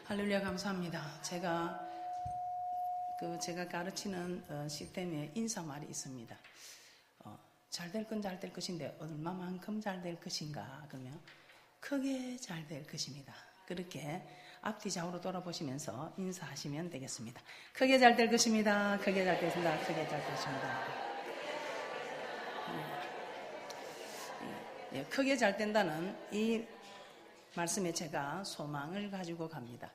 할렐루야, 감사합니다. 제가 가르치는 시스템에 인사말이 있습니다. 잘 될 건 잘 될 것인데 얼마만큼 잘 될 것인가? 그러면 크게 잘 될 것입니다. 그렇게 앞뒤 좌우로 돌아보시면서 인사하시면 되겠습니다. 크게 잘 될 것입니다. 크게 잘 될 것입니다. 크게 잘 될 것입니다. 크게 잘 된다는 이 말씀에 제가 소망을 가지고 갑니다.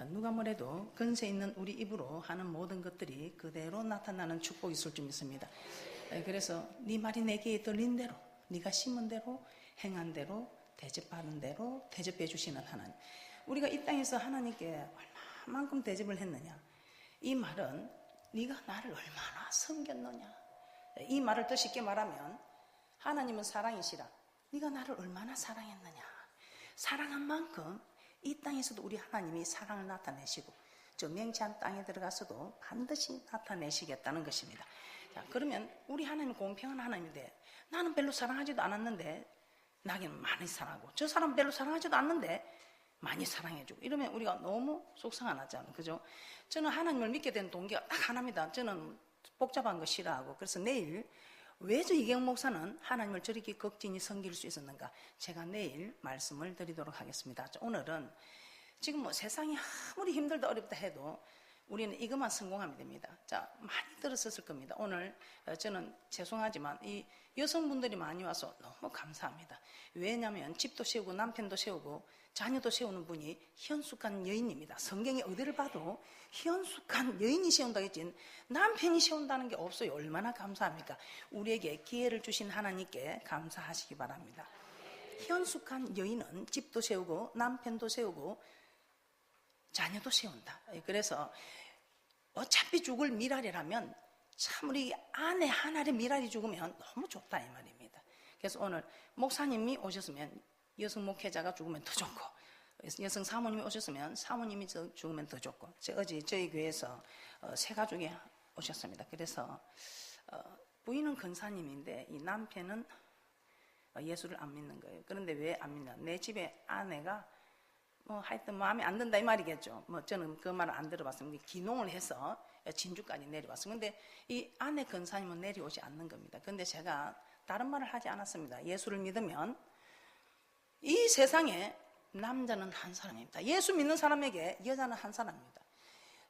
누가 뭐래도 근세 있는 우리 입으로 하는 모든 것들이 그대로 나타나는 축복이 있을 줄 믿습니다. 그래서 네 말이 내게 들린 대로, 네가 심은 대로, 행한 대로, 대접받은 대로 대접해 주시는 하나님. 우리가 이 땅에서 하나님께 얼마만큼 대접을 했느냐, 이 말은 네가 나를 얼마나 섬겼느냐, 이 말을 더 쉽게 말하면 하나님은 사랑이시라, 네가 나를 얼마나 사랑했느냐, 사랑한 만큼 이 땅에서도 우리 하나님이 사랑을 나타내시고 저 맹치한 땅에 들어가서도 반드시 나타내시겠다는 것입니다. 자, 그러면 우리 하나님은 공평한 하나님인데 나는 별로 사랑하지도 않았는데 나에게는 많이 사랑하고, 저 사람은 별로 사랑하지도 않는데 많이 사랑해주고, 이러면 우리가 너무 속상하잖아요. 그죠? 저는 하나님을 믿게 된 동기가 딱 하나입니다. 저는 복잡한 거 싫어하고, 그래서 내일 왜 저 이경 목사는 하나님을 저렇게 극진히 섬길 수 있었는가, 제가 내일 말씀을 드리도록 하겠습니다. 오늘은 지금 뭐 세상이 아무리 힘들다 어렵다 해도 우리는 이것만 성공하면 됩니다. 자, 많이 들었을 겁니다. 오늘 저는 죄송하지만 이 여성분들이 많이 와서 너무 감사합니다. 왜냐하면 집도 세우고 남편도 세우고 자녀도 세우는 분이 현숙한 여인입니다. 성경에 어디를 봐도 현숙한 여인이 세운다고 했지 남편이 세운다는 게 없어요. 얼마나 감사합니까? 우리에게 기회를 주신 하나님께 감사하시기 바랍니다. 현숙한 여인은 집도 세우고 남편도 세우고 자녀도 세운다. 그래서 어차피 죽을 미랄이라면 참 우리 아내 하나의 미랄이 죽으면 너무 좋다 이 말입니다. 그래서 오늘 목사님이 오셨으면 여성 목회자가 죽으면 더 좋고, 여성 사모님이 오셨으면 사모님이 죽으면 더 좋고, 어제 저희 교회에서 세 가족이 오셨습니다. 그래서 부인은 근사님인데 이 남편은 예수를 안 믿는 거예요. 그런데 왜 안 믿나? 내 집에 아내가 하여튼 마음에 안 든다 이 말이겠죠. 저는 그 말을 안 들어봤습니다. 기농을 해서 진주까지 내려왔어요. 근데 이 아내 근사님은 내려오지 않는 겁니다. 근데 제가 다른 말을 하지 않았습니다. 예수를 믿으면 이 세상에 남자는 한 사람입니다. 예수 믿는 사람에게 여자는 한 사람입니다.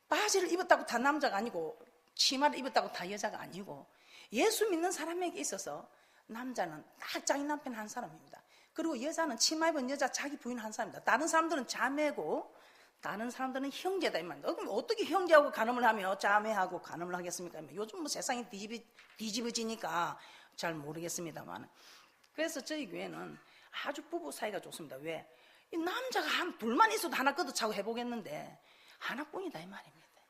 바지를 입었다고 다 남자가 아니고, 치마를 입었다고 다 여자가 아니고, 예수 믿는 사람에게 있어서 남자는 딱 자기 남편 한 사람입니다. 그리고 여자는 치마 입은 여자 자기 부인 한 사람입니다. 다른 사람들은 자매고 다른 사람들은 형제다 이 말입니다. 그럼 어떻게 형제하고 간음을 하며 자매하고 간음을 하겠습니까? 요즘 뭐 세상이 뒤집어지니까 잘 모르겠습니다만, 그래서 저희 교회는 아주 부부 사이가 좋습니다. 왜? 이 남자가 둘만 있어도 하나 걷어차고 해보겠는데 하나뿐이다 이 말입니다.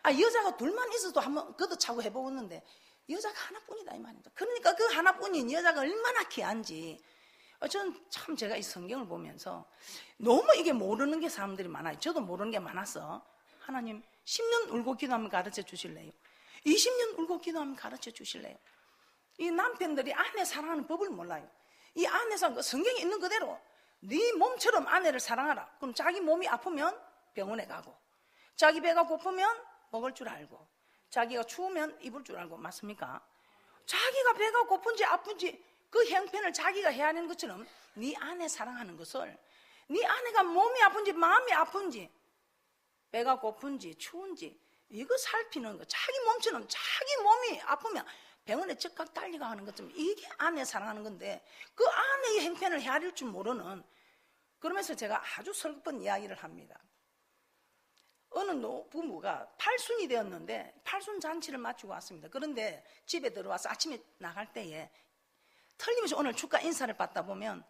여자가 둘만 있어도 한번 걷어차고 해보겠는데 여자가 하나뿐이다 이 말입니다. 그러니까 그 하나뿐인 여자가 얼마나 귀한지, 저는 참 제가 이 성경을 보면서 너무 이게 모르는 게 사람들이 많아요. 저도 모르는 게 많아서 하나님 10년 울고 기도하면 가르쳐 주실래요? 20년 울고 기도하면 가르쳐 주실래요? 이 남편들이 아내 사랑하는 법을 몰라요. 이 아내 사랑, 성경에 있는 그대로 네 몸처럼 아내를 사랑하라. 그럼 자기 몸이 아프면 병원에 가고, 자기 배가 고프면 먹을 줄 알고, 자기가 추우면 입을 줄 알고, 맞습니까? 자기가 배가 고픈지 아픈지 그 형편을 자기가 해야 하는 것처럼 네 아내 사랑하는 것을, 네 아내가 몸이 아픈지 마음이 아픈지 배가 고픈지 추운지 이거 살피는 거, 자기 몸처럼 자기 몸이 아프면 병원에 즉각 달리가 하는 것처럼 이게 아내 사랑하는 건데, 그 아내의 형편을 헤아릴 줄 모르는, 그러면서 제가 아주 슬픈 이야기를 합니다. 어느 부부가 팔순이 되었는데 팔순 잔치를 마치고 왔습니다. 그런데 집에 들어와서 아침에 나갈 때에 틀림없이 오늘 축가 인사를 받다 보면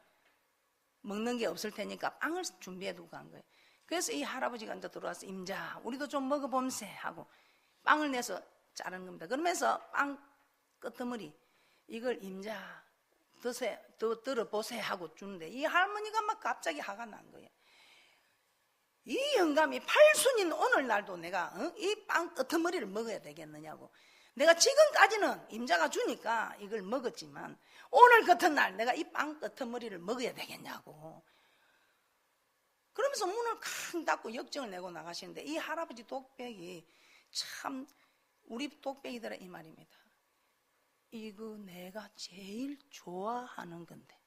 먹는 게 없을 테니까 빵을 준비해 두고 간 거예요. 그래서 이 할아버지가 이제 들어와서 임자 우리도 좀 먹어봄세 하고 빵을 내서 자르는 겁니다. 그러면서 빵 끄트머리 이걸 임자 들어보세 하고 주는데 이 할머니가 막 갑자기 화가 난 거예요. 이 영감이 팔순인 오늘날도 내가 이 빵 끄트머리를 먹어야 되겠느냐고. 내가 지금까지는 임자가 주니까 이걸 먹었지만 오늘 같은 날 내가 이 빵 끄트머리를 먹어야 되겠냐고. 그러면서 문을 쾅 닫고 역정을 내고 나가시는데 이 할아버지 독백이 참 우리 독백이더라 이 말입니다. 이거 내가 제일 좋아하는 건데.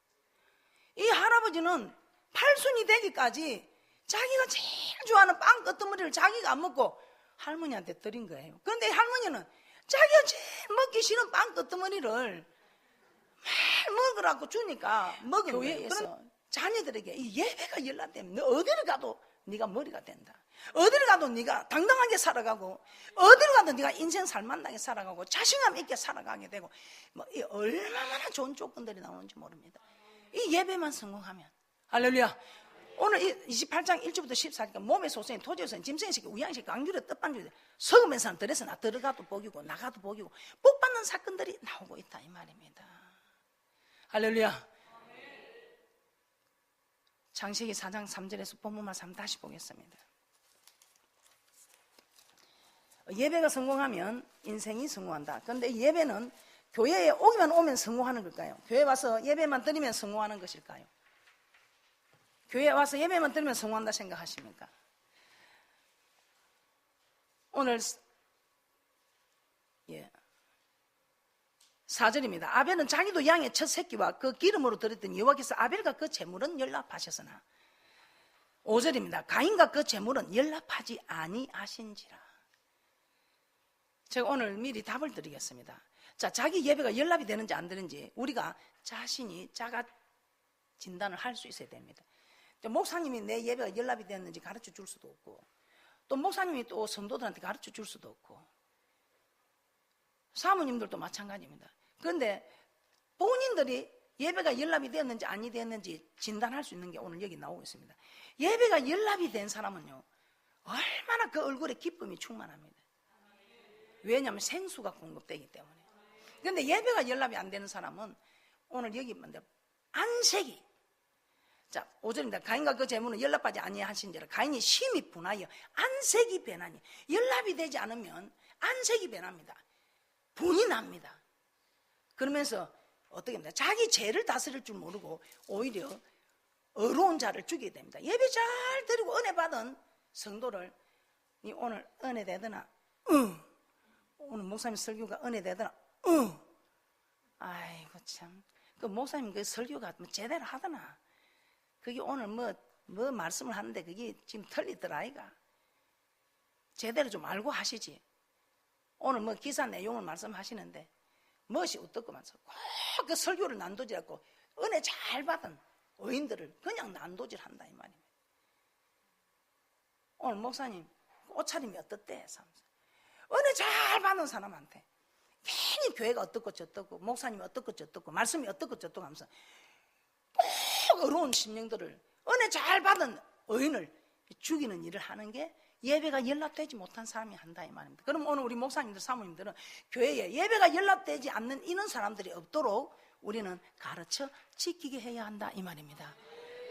이 할아버지는 팔순이 되기까지 자기가 제일 좋아하는 빵 끄트머리를 자기가 안 먹고 할머니한테 드린 거예요. 그런데 할머니는 자기가 제일 먹기 싫은 빵 끄트머리를 말 먹으라고 주니까 먹은 거예요. 그럼 자녀들에게 이 예배가 연락되면 너 어디를 가도 네가 머리가 된다. 어디를 가도 네가 당당하게 살아가고 어디를 가도 네가 인생 살만나게 살아가고 자신감 있게 살아가게 되고 뭐 이 얼마나 좋은 조건들이 나오는지 모릅니다. 이 예배만 성공하면 할렐루야. 오늘 28장 1절부터 14절까지 몸의 소생이 토지에서 짐승의새끼 우양새끼 강주려 떡반주려 석음의 산 들에서 나 들어가도 복이고 나가도 복이고 복받는 사건들이 나오고 있다 이 말입니다. 할렐루야. 창세기 4장 3절에서 본문 말씀 다시 보겠습니다. 예배가 성공하면 인생이 성공한다. 그런데 예배는 교회에 오기만 오면 성공하는 걸까요? 교회 와서 예배만 드리면 성공하는 것일까요? 교회에 와서 예배만 드리면 성공한다 생각하십니까? 오늘 4절입니다. 아벨은 자기도 양의 첫 새끼와 그 기름으로 드렸더니 여호와께서 아벨과 그 제물은 연락하셨으나 5절입니다. 가인과 그 제물은 연락하지 아니하신지라. 제가 오늘 미리 답을 드리겠습니다. 자, 자기 예배가 연락이 되는지 안 되는지 우리가 자신이 자가 진단을 할 수 있어야 됩니다. 목사님이 내 예배가 연락이 되었는지 가르쳐 줄 수도 없고 또 목사님이 또 성도들한테 가르쳐 줄 수도 없고 사모님들도 마찬가지입니다. 그런데 본인들이 예배가 연락이 되었는지 아니 되었는지 진단할 수 있는 게 오늘 여기 나오고 있습니다. 예배가 연락이 된 사람은요 얼마나 그 얼굴에 기쁨이 충만합니다. 왜냐하면 생수가 공급되기 때문에. 그런데 예배가 연락이 안 되는 사람은 오늘 여기 뭔데 안색이. 자, 5절입니다. 가인과 그 제물은 연락받지 아니하신지라. 가인이 심히 분하여 안색이 변하니. 연락이 되지 않으면 안색이 변합니다. 분이 납니다. 그러면서 어떻게 합니까? 자기 죄를 다스릴 줄 모르고 오히려 어려운 자를 죽이게 됩니다. 예배 잘 드리고 은혜 받은 성도를 니 오늘 은혜 되더나? 오늘 목사님 설교가 은혜 되더나? 아이고 참. 그 목사님 그 설교가 제대로 하더나? 그게 오늘 뭐 말씀을 하는데 그게 지금 틀리더라 아이가. 제대로 좀 알고 하시지. 오늘 뭐 기사 내용을 말씀하시는데 무엇이 어떻고만서 꼭 그 설교를 난도질하고 은혜 잘 받은 의인들을 그냥 난도질한다 이 말입니다. 오늘 목사님 옷차림이 어떻대? 은혜 잘 받은 사람한테 괜히 교회가 어떻고 저떻고 목사님이 어떻고 저떻고 말씀이 어떻고 저떻고 하면서 꼭 어려운 심령들을 은혜 잘 받은 의인을 죽이는 일을 하는 게 예배가 연락되지 못한 사람이 한다 이 말입니다. 그럼 오늘 우리 목사님들 사모님들은 교회에 예배가 연락되지 않는 이런 사람들이 없도록 우리는 가르쳐 지키게 해야 한다 이 말입니다.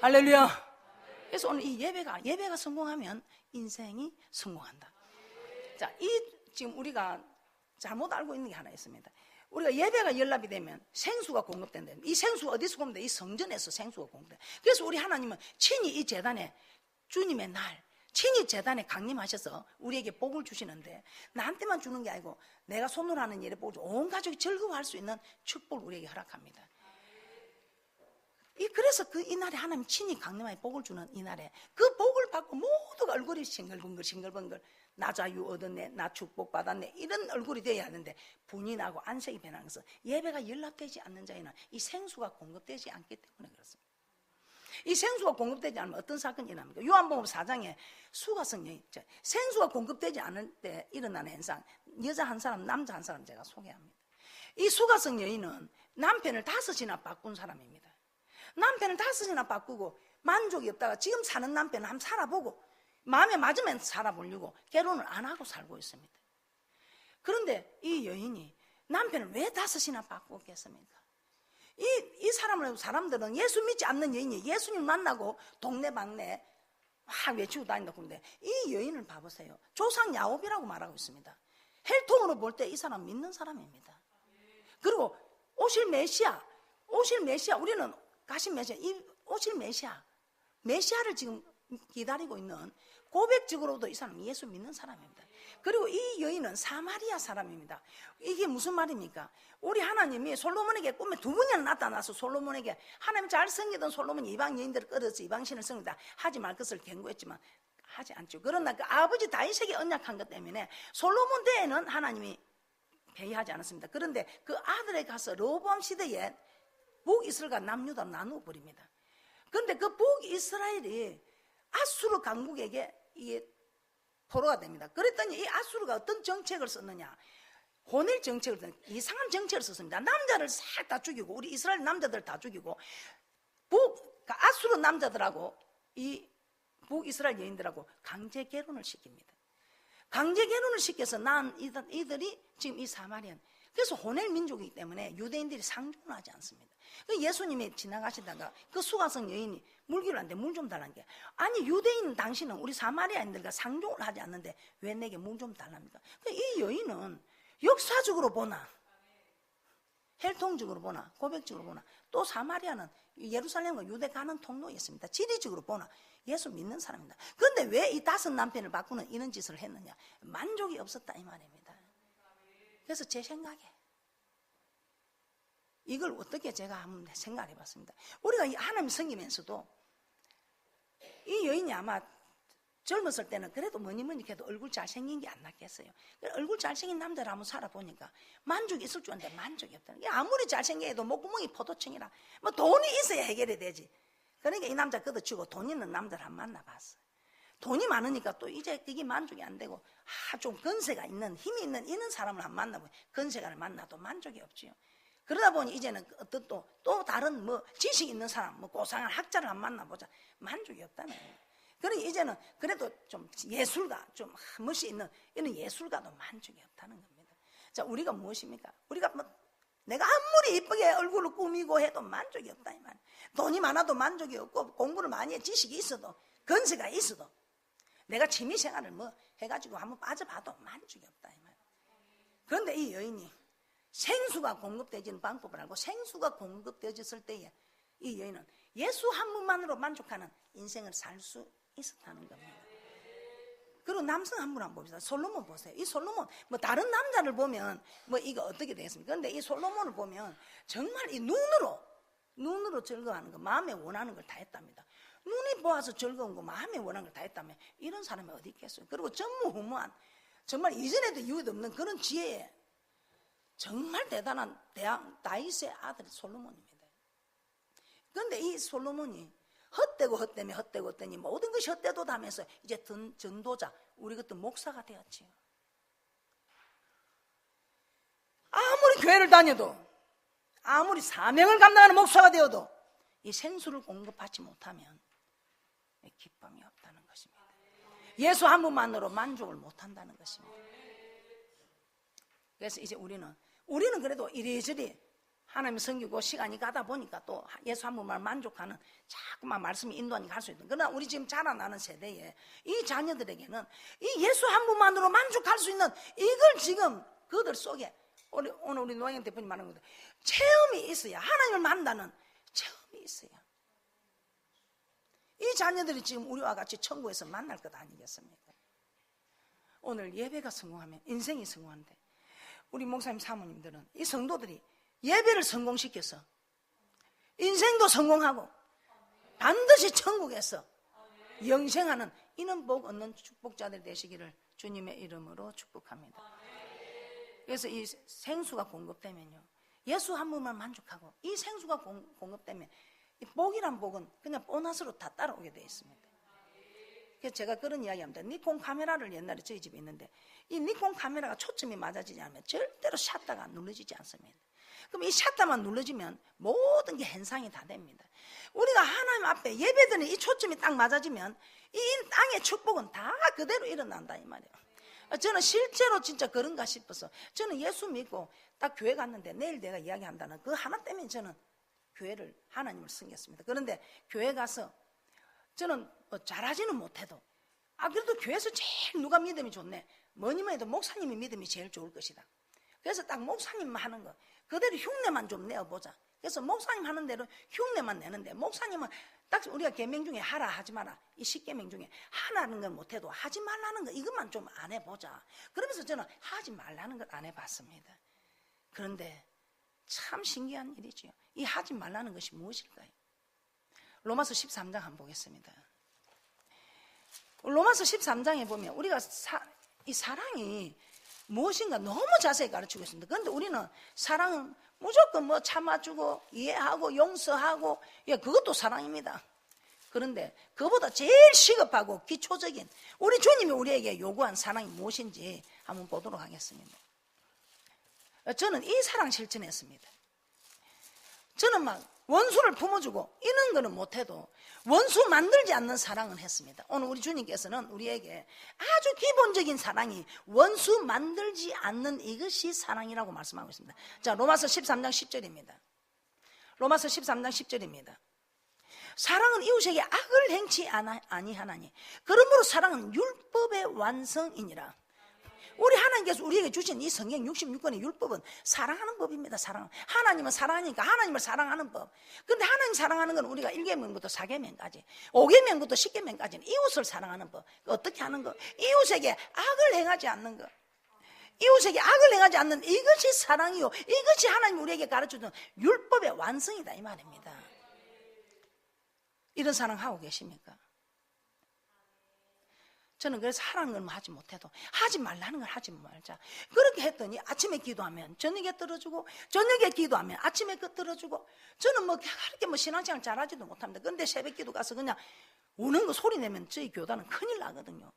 할렐루야. 그래서 오늘 이 예배가 성공하면 인생이 성공한다. 자, 지금 우리가 잘못 알고 있는 게 하나 있습니다. 우리가 예배가 연락이 되면 생수가 공급된다. 이 생수가 어디서 공급돼? 이 성전에서 생수가 공급돼. 그래서 우리 하나님은 친히 이 제단에 주님의 날 친히 제단에 강림하셔서 우리에게 복을 주시는데 나한테만 주는 게 아니고 내가 손으로 하는 일에 복을 주고 온 가족이 즐거워할 수 있는 축복을 우리에게 허락합니다. 그래서 이 날에 하나님 친히 강림하여 복을 주는 이 날에 그 복을 받고 모두가 얼굴이 싱글벙글 나 자유 얻었네, 나 축복 받았네 이런 얼굴이 되어야 하는데 분이 나고 안색이 변하면서 예배가 연락되지 않는 자에는 이 생수가 공급되지 않기 때문에 그렇습니다. 이 생수가 공급되지 않으면 어떤 사건이 일어납니까? 요한복음 4장에 수가성 여인, 생수가 공급되지 않을 때 일어나는 현상, 여자 한 사람, 남자 한 사람 제가 소개합니다. 이 수가성 여인은 남편을 5이나 바꾼 사람입니다. 남편을 5이나 바꾸고 만족이 없다가 지금 사는 남편을 한번 살아보고 마음에 맞으면 살아보려고 결혼을 안 하고 살고 있습니다. 그런데 이 여인이 남편을 왜 5이나 바꾸겠습니까? 이 사람들은 예수 믿지 않는 여인이 예수님 만나고 동네방네 막 외치고 다닌다고 하는데 이 여인을 봐보세요. 조상 야곱이라고 말하고 있습니다. 혈통으로 볼 때 이 사람 믿는 사람입니다. 그리고 오실 메시아 우리는 가신 메시아, 이 오실 메시아를 지금 기다리고 있는 고백적으로도 이 사람은 예수 믿는 사람입니다. 그리고 이 여인은 사마리아 사람입니다. 이게 무슨 말입니까? 우리 하나님이 솔로몬에게 꿈에 2번이나 나타나서 솔로몬에게 하나님 잘생기던 솔로몬이 이방 여인들을 끌어서 이방신을 섬기다 하지 말 것을 경고했지만 하지 않죠. 그러나 그 아버지 다윗에게 언약한 것 때문에 솔로몬 때에는 하나님이 회의하지 않았습니다. 그런데 그 아들에 가서 로보암 시대에 북이스라엘과 남유다로 나누어 버립니다. 그런데 그 북이스라엘이 아수르 강국에게 이게 포로가 됩니다. 그랬더니 이 아수르가 어떤 정책을 썼느냐? 혼일 정책을 썼느냐? 이상한 정책을 썼습니다. 남자를 싹 다 죽이고 우리 이스라엘 남자들 다 죽이고 아수르 남자들하고 이 북이스라엘 여인들하고 강제 결혼을 시킵니다. 강제 결혼을 시켜서 난 이들이 지금 이 사마리안, 그래서 혼혈 민족이기 때문에 유대인들이 상종을 하지 않습니다. 예수님이 지나가시다가 그 수가성 여인이 물기를 하는데 물 좀 달라는 게, 아니 유대인 당신은 우리 사마리아인들과 상종을 하지 않는데 왜 내게 물 좀 달랍니까? 이 여인은 역사적으로 보나 혈통적으로 보나 고백적으로 보나 또 사마리아는 예루살렘과 유대 가는 통로였습니다. 지리적으로 보나 예수 믿는 사람입니다. 그런데 왜 이 5 남편을 바꾸는 이런 짓을 했느냐? 만족이 없었다 이 말입니다. 그래서 제 생각에 이걸 어떻게 제가 한번 생각해 봤습니다. 우리가 하나님 섬기면서도 이 여인이 아마 젊었을 때는 그래도 뭐니 해도 얼굴 잘생긴 게 안 낫겠어요. 얼굴 잘생긴 남자를 한번 살아보니까 만족이 있을 줄 알았는데 만족이 없다는 게, 아무리 잘생겨도 목구멍이 포도청이라 뭐 돈이 있어야 해결이 되지. 그러니까 이 남자 걷어치고 돈 있는 남자를 한번 만나봤어요. 돈이 많으니까 또 이제 그게 만족이 안 되고 좀 건세가 있는 힘이 있는 이런 사람을 한번 만나보면 건세가를 만나도 만족이 없지요. 그러다 보니 이제는 어떤 또 다른 뭐 지식 있는 사람, 뭐 고상한 학자를 한번 만나보자. 만족이 없다는 거예요. 그러니 이제는 그래도 좀 예술가, 좀 멋이 있는 이런 예술가도 만족이 없다는 겁니다. 자, 우리가 무엇입니까? 우리가 뭐 내가 아무리 이쁘게 얼굴을 꾸미고 해도 만족이 없다 이 말. 돈이 많아도 만족이 없고 공부를 많이 해 지식이 있어도 건세가 있어도 내가 취미생활을 뭐 해가지고 한번 빠져봐도 만족이 없다 이 말. 그런데 이 여인이 생수가 공급되지는 방법을 알고 생수가 공급되어졌을 때에 이 여인은 예수 한 분만으로 만족하는 인생을 살 수 있었다는 겁니다. 그리고 남성 한 분 한번 봅시다. 솔로몬 보세요. 이 솔로몬 뭐 다른 남자를 보면 뭐 이거 어떻게 되겠습니까? 그런데 이 솔로몬을 보면 정말 이 눈으로 즐거워하는 거, 마음에 원하는 걸 다 했답니다. 눈이 보아서 즐거운 거, 마음에 원하는 걸 다 했다면 이런 사람이 어디 있겠어요? 그리고 전무후무한 정말 이전에도 이후에도 없는 그런 지혜에 정말 대단한 다윗의 아들 솔로몬입니다. 그런데 이 솔로몬이 헛되니 모든 것이 헛되도다 하면서 이제 전도자, 우리 같은 목사가 되었지요. 아무리 교회를 다녀도 아무리 사명을 감당하는 목사가 되어도 이 생수를 공급하지 못하면 기쁨이 없다는 것입니다. 예수 한 분만으로 만족을 못한다는 것입니다. 그래서 이제 우리는 그래도 이리저리 하나님을 섬기고 시간이 가다 보니까 또 예수 한 분만 만족하는 자꾸만 말씀이 인도하니까 할 수 있는. 그러나 우리 지금 자라나는 세대에 이 자녀들에게는 이 예수 한 분만으로 만족할 수 있는 이걸 지금 그들 속에 오늘 우리 노영현 대표님 말하는 것도 체험이 있어야, 하나님을 만나는 체험이 있어야 이 자녀들이 지금 우리와 같이 천국에서 만날 것 아니겠습니까? 오늘 예배가 성공하면 인생이 성공한데 우리 목사님 사모님들은 이 성도들이 예배를 성공시켜서 인생도 성공하고 반드시 천국에서 영생하는 이런 복 얻는 축복자들 되시기를 주님의 이름으로 축복합니다. 그래서 이 생수가 공급되면요, 예수 한 분만 만족하고 이 생수가 공급되면 이 복이란 복은 그냥 보너스로 다 따라오게 되어 있습니다. 그래서 제가 그런 이야기합니다. 니콘 카메라를 옛날에 저희 집에 있는데 이 니콘 카메라가 초점이 맞아지지 않으면 절대로 샷다가 눌러지지 않습니다. 그럼 이 샷다만 눌러지면 모든 게 현상이 다 됩니다. 우리가 하나님 앞에 예배드리는 이 초점이 딱 맞아지면 이 땅의 축복은 다 그대로 일어난다 이 말이에요. 저는 실제로 진짜 그런가 싶어서 저는 예수 믿고 딱 교회 갔는데 내일 내가 이야기한다는 그 하나 때문에 저는 교회를, 하나님을 섬겼습니다. 그런데 교회 가서 저는 뭐 잘하지는 못해도 그래도 교회에서 제일 누가 믿음이 좋네, 뭐니만 해도 목사님이 믿음이 제일 좋을 것이다. 그래서 딱 목사님만 하는 거 그대로 흉내만 좀 내어보자. 그래서 목사님 하는 대로 흉내만 내는데 목사님은 딱 우리가 계명 중에 하라 하지 마라 이 10계명 중에 하라는 건 못해도 하지 말라는 거 이것만 좀 안 해보자. 그러면서 저는 하지 말라는 걸 안 해봤습니다. 그런데 참 신기한 일이지요. 이 하지 말라는 것이 무엇일까요? 로마서 13장 한번 보겠습니다. 로마서 13장에 보면 우리가 이 사랑이 무엇인가 너무 자세히 가르치고 있습니다. 그런데 우리는 사랑은 무조건 뭐 참아주고 이해하고 용서하고 그것도 사랑입니다. 그런데 그보다 제일 시급하고 기초적인 우리 주님이 우리에게 요구한 사랑이 무엇인지 한번 보도록 하겠습니다. 저는 이 사랑 실천했습니다. 저는 막 원수를 품어주고 이런 거는 못해도 원수 만들지 않는 사랑은 했습니다. 오늘 우리 주님께서는 우리에게 아주 기본적인 사랑이 원수 만들지 않는 이것이 사랑이라고 말씀하고 있습니다. 자, 로마서 13장 10절입니다. 로마서 13장 10절입니다. 사랑은 이웃에게 악을 행치 아니하나니 그러므로 사랑은 율법의 완성이니라. 우리 하나님께서 우리에게 주신 이 성경 66권의 율법은 사랑하는 법입니다. 사랑. 하나님은 사랑하니까 하나님을 사랑하는 법. 그런데 하나님 사랑하는 건 우리가 1계명부터 4계명까지 5계명부터 10계명까지는 이웃을 사랑하는 법. 어떻게 하는 거? 이웃에게 악을 행하지 않는 거. 이웃에게 악을 행하지 않는 이것이 사랑이요, 이것이 하나님 우리에게 가르쳐준 율법의 완성이다 이 말입니다. 이런 사랑하고 계십니까? 저는 그래서 하라는 걸 하지 못해도 하지 말라는 걸 하지 말자. 그렇게 했더니 아침에 기도하면 저녁에 떨어주고 저녁에 기도하면 아침에 떨어주고 저는 뭐 그렇게 뭐 신앙생활 잘하지도 못합니다. 그런데 새벽 기도 가서 그냥 우는 거 소리 내면 저희 교단은 큰일 나거든요.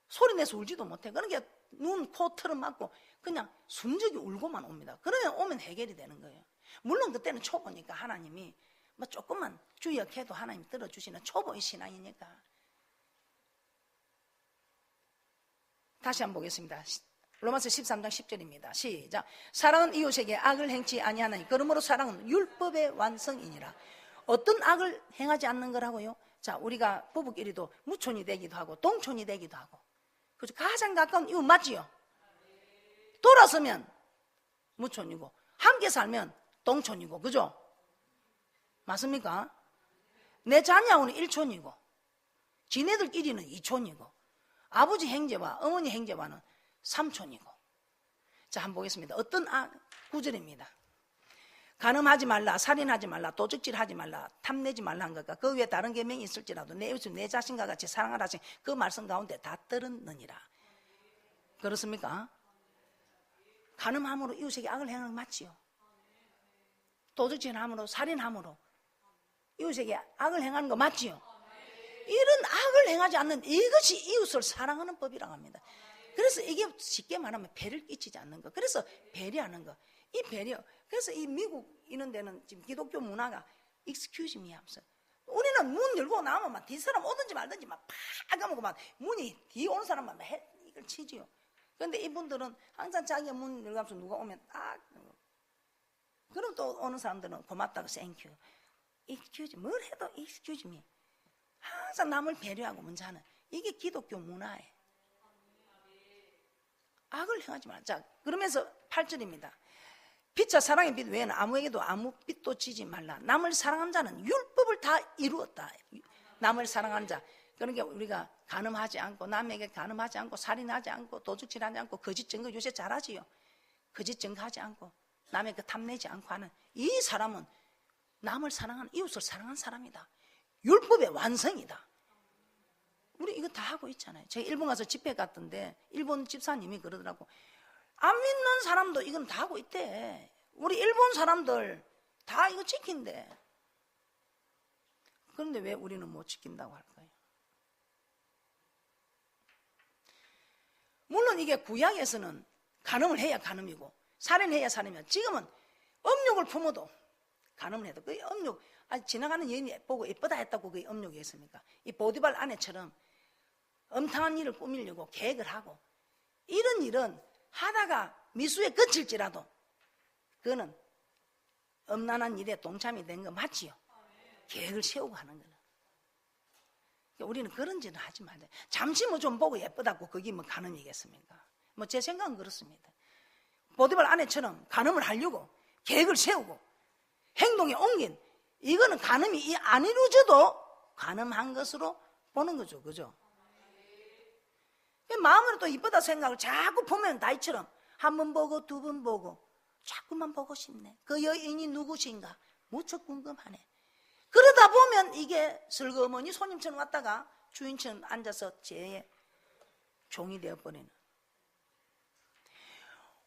소리 내서 울지도 못해. 그러니까 눈, 코, 털은 맞고 그냥 순적이 울고만 옵니다. 그러면 오면 해결이 되는 거예요. 물론 그때는 초보니까 하나님이 뭐 조금만 주역해도 하나님 들어주시는 초보의 신앙이니까. 다시 한번 보겠습니다. 로마서 13장 10절입니다. 시작. 사랑은 이웃에게 악을 행치 아니하나니 그러므로 사랑은 율법의 완성이니라. 어떤 악을 행하지 않는 거라고요? 자, 우리가 부부끼리도 무촌이 되기도 하고 동촌이 되기도 하고, 그죠? 가장 가까운 이웃 맞지요? 돌아서면 무촌이고 함께 살면 동촌이고, 그죠? 맞습니까? 내 자녀하고는 1촌이고 지네들끼리는 2촌이고 아버지 형제와 어머니 형제와는 3촌이고. 자, 한번 보겠습니다. 어떤 9절입니다. 간음하지 말라, 살인하지 말라, 도적질하지 말라, 탐내지 말라 한 것과 그 위에 다른 계명이 있을지라도 내 이웃을 내 자신과 같이 사랑하라 하신 그 말씀 가운데 다 들었느니라. 그렇습니까? 간음함으로 이웃에게 악을 행하는 거 맞지요? 도적질함으로, 살인함으로 이웃에게 악을 행하는 거 맞지요? 이런 악을 행하지 않는 이것이 이웃을 사랑하는 법이라고 합니다. 그래서 이게 쉽게 말하면 배를 끼치지 않는 것. 그래서 배려하는 것. 이 배려. 그래서 이 미국 이런 데는 지금 기독교 문화가 excuse me 하면서 우리는 문 열고 나오면 막 뒷사람 오든지 말든지 막 파가먹고 막 문이 뒤에 오는 사람만 이걸 치지요. 그런데 이분들은 항상 자기가 문 열고서 누가 오면 그럼 또 오는 사람들은 고맙다고 thank you. excuse me. 뭘 해도 excuse me. 항상 남을 배려하고 먼저 하는 이게 기독교 문화예요. 악을 행하지 말자. 자, 그러면서 8절입니다. 빛과 사랑의 빛 외에는 아무에게도 아무 빛도 지지 말라. 남을 사랑한 자는 율법을 다 이루었다. 남을 사랑한 자. 그러니까 우리가 간음하지 않고 남에게 간음하지 않고 살인하지 않고 도둑질하지 않고 거짓 증거 요새 잘하지요. 거짓 증거하지 않고 남의 그 탐내지 않고 하는 이 사람은 남을 사랑하는 이웃을 사랑하는 사람이다. 율법의 완성이다. 우리 이거 다 하고 있잖아요. 제가 일본 가서 집회 갔던데 일본 집사님이 그러더라고. 안 믿는 사람도 이건 다 하고 있대. 우리 일본 사람들 다 이거 지킨대. 그런데 왜 우리는 못 지킨다고 할까요? 물론 이게 구약에서는 간음을 해야 간음이고 살인해야 살인이면 지금은 음욕을 품어도 간음을 해도 그 음욕 지나가는 여인이 보고 예쁘다 했다고 그게 음욕이 있습니까? 이 보디발 아내처럼 엄탕한 일을 꾸미려고 계획을 하고 이런 일은 하다가 미수에 그칠지라도 그거는 엄난한 일에 동참이 된 거 맞지요? 계획을 세우고 하는 거는. 그러니까 우리는 그런 짓을 하지 말아요. 잠시 뭐 좀 보고 예쁘다고 그게 뭐 간음이겠습니까? 뭐 제 생각은 그렇습니다. 보디발 아내처럼 간음을 하려고 계획을 세우고 행동에 옮긴 이거는 간음이 안 이루어져도 간음한 것으로 보는 거죠. 그죠? 마음으로 또 이쁘다 생각을 자꾸 보면 나이처럼 한 번 보고 두 번 보고 자꾸만 보고 싶네. 그 여인이 누구신가 무척 궁금하네. 그러다 보면 이게 슬그머니 손님처럼 왔다가 주인처럼 앉아서 제 종이 되어버리는.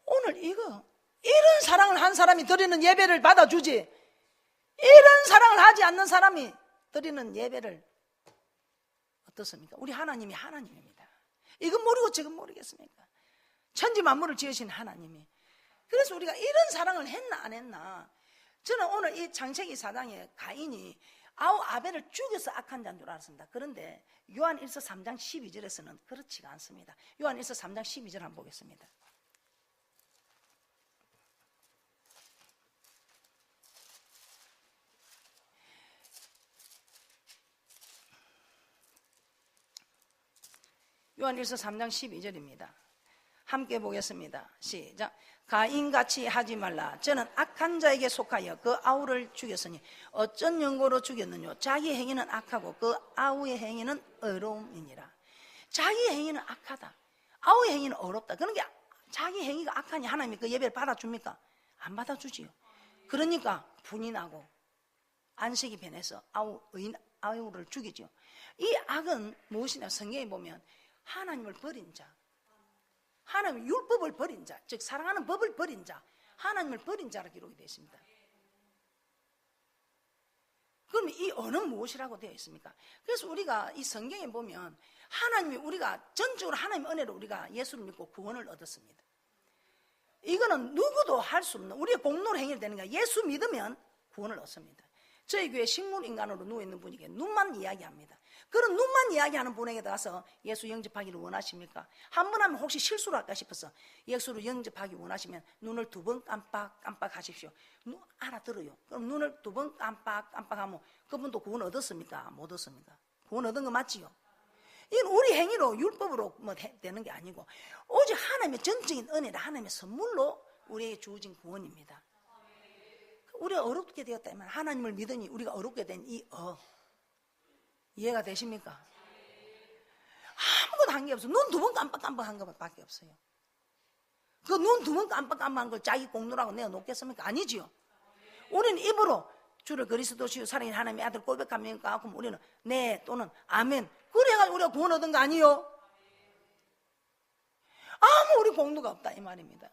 오늘 이런 사랑을 한 사람이 드리는 예배를 받아주지, 이런 사랑을 하지 않는 사람이 드리는 예배를 어떻습니까? 우리 하나님이 하나님입니다. 이건 모르고 저건 모르겠습니까? 천지 만물을 지으신 하나님이. 그래서 우리가 이런 사랑을 했나 안 했나. 저는 오늘 이 창세기 4장에 가인이 아벨을 죽여서 악한 자인 줄 알았습니다. 그런데 요한일서 3장 12절에서는 그렇지가 않습니다. 요한일서 3장 12절 한번 보겠습니다. 요한일서 3장 12절입니다. 함께 보겠습니다. 시작. 가인같이 하지 말라. 저는 악한 자에게 속하여 그 아우를 죽였으니 어쩐 연고로 죽였느냐. 자기 행위는 악하고 그 아우의 행위는 어려움이니라. 자기 행위는 악하다, 아우의 행위는 어렵다. 그러니까 자기 행위가 악하니 하나님이 그 예배를 받아줍니까? 안 받아주지요. 그러니까 분이 나고 안색이 변해서 아우를 죽이죠. 이 악은 무엇이냐. 성경에 보면 하나님을 버린 자, 하나님의 율법을 버린 자, 즉 사랑하는 법을 버린 자, 하나님을 버린 자로 기록이 되어 있습니다. 그럼 이 언어는 무엇이라고 되어 있습니까? 그래서 우리가 이 성경에 보면 하나님이, 우리가 전적으로 하나님의 은혜로 우리가 예수를 믿고 구원을 얻었습니다. 이거는 누구도 할 수 없는 우리의 공로로 행위를 되는 거야. 예수 믿으면 구원을 얻습니다. 저희 교회 식물인간으로 누워있는 분에게 눈만 이야기합니다. 그런 눈만 이야기하는 분에게 가서 예수 영접하기를 원하십니까? 한 번 하면 혹시 실수를 할까 싶어서 예수를 영접하기 원하시면 눈을 2번 깜빡하십시오. 알아들어요. 그럼 눈을 2번 깜빡하면 그분도 구원 얻었습니까? 못 얻었습니까? 구원 얻은 거 맞지요? 이건 우리 행위로 율법으로 되는 게 아니고 오직 하나님의 전적인 은혜라 하나님의 선물로 우리에게 주어진 구원입니다. 우리가 어렵게 되었다면 하나님을 믿으니 우리가 어렵게 된 이 이해가 되십니까? 아무것도 한 게 없어요. 눈 2번 깜빡한 것밖에 없어요. 그 눈 2번 깜빡한 걸 자기 공로라고 내어 놓겠습니까? 아니지요. 우리는 입으로 주를 그리스도시요 살아계신 하나님의 아들 고백하니까 그럼 우리는 네 또는 아멘 그래가지고 우리가 구원 얻은 거 아니요? 아무 우리 공로가 없다 이 말입니다.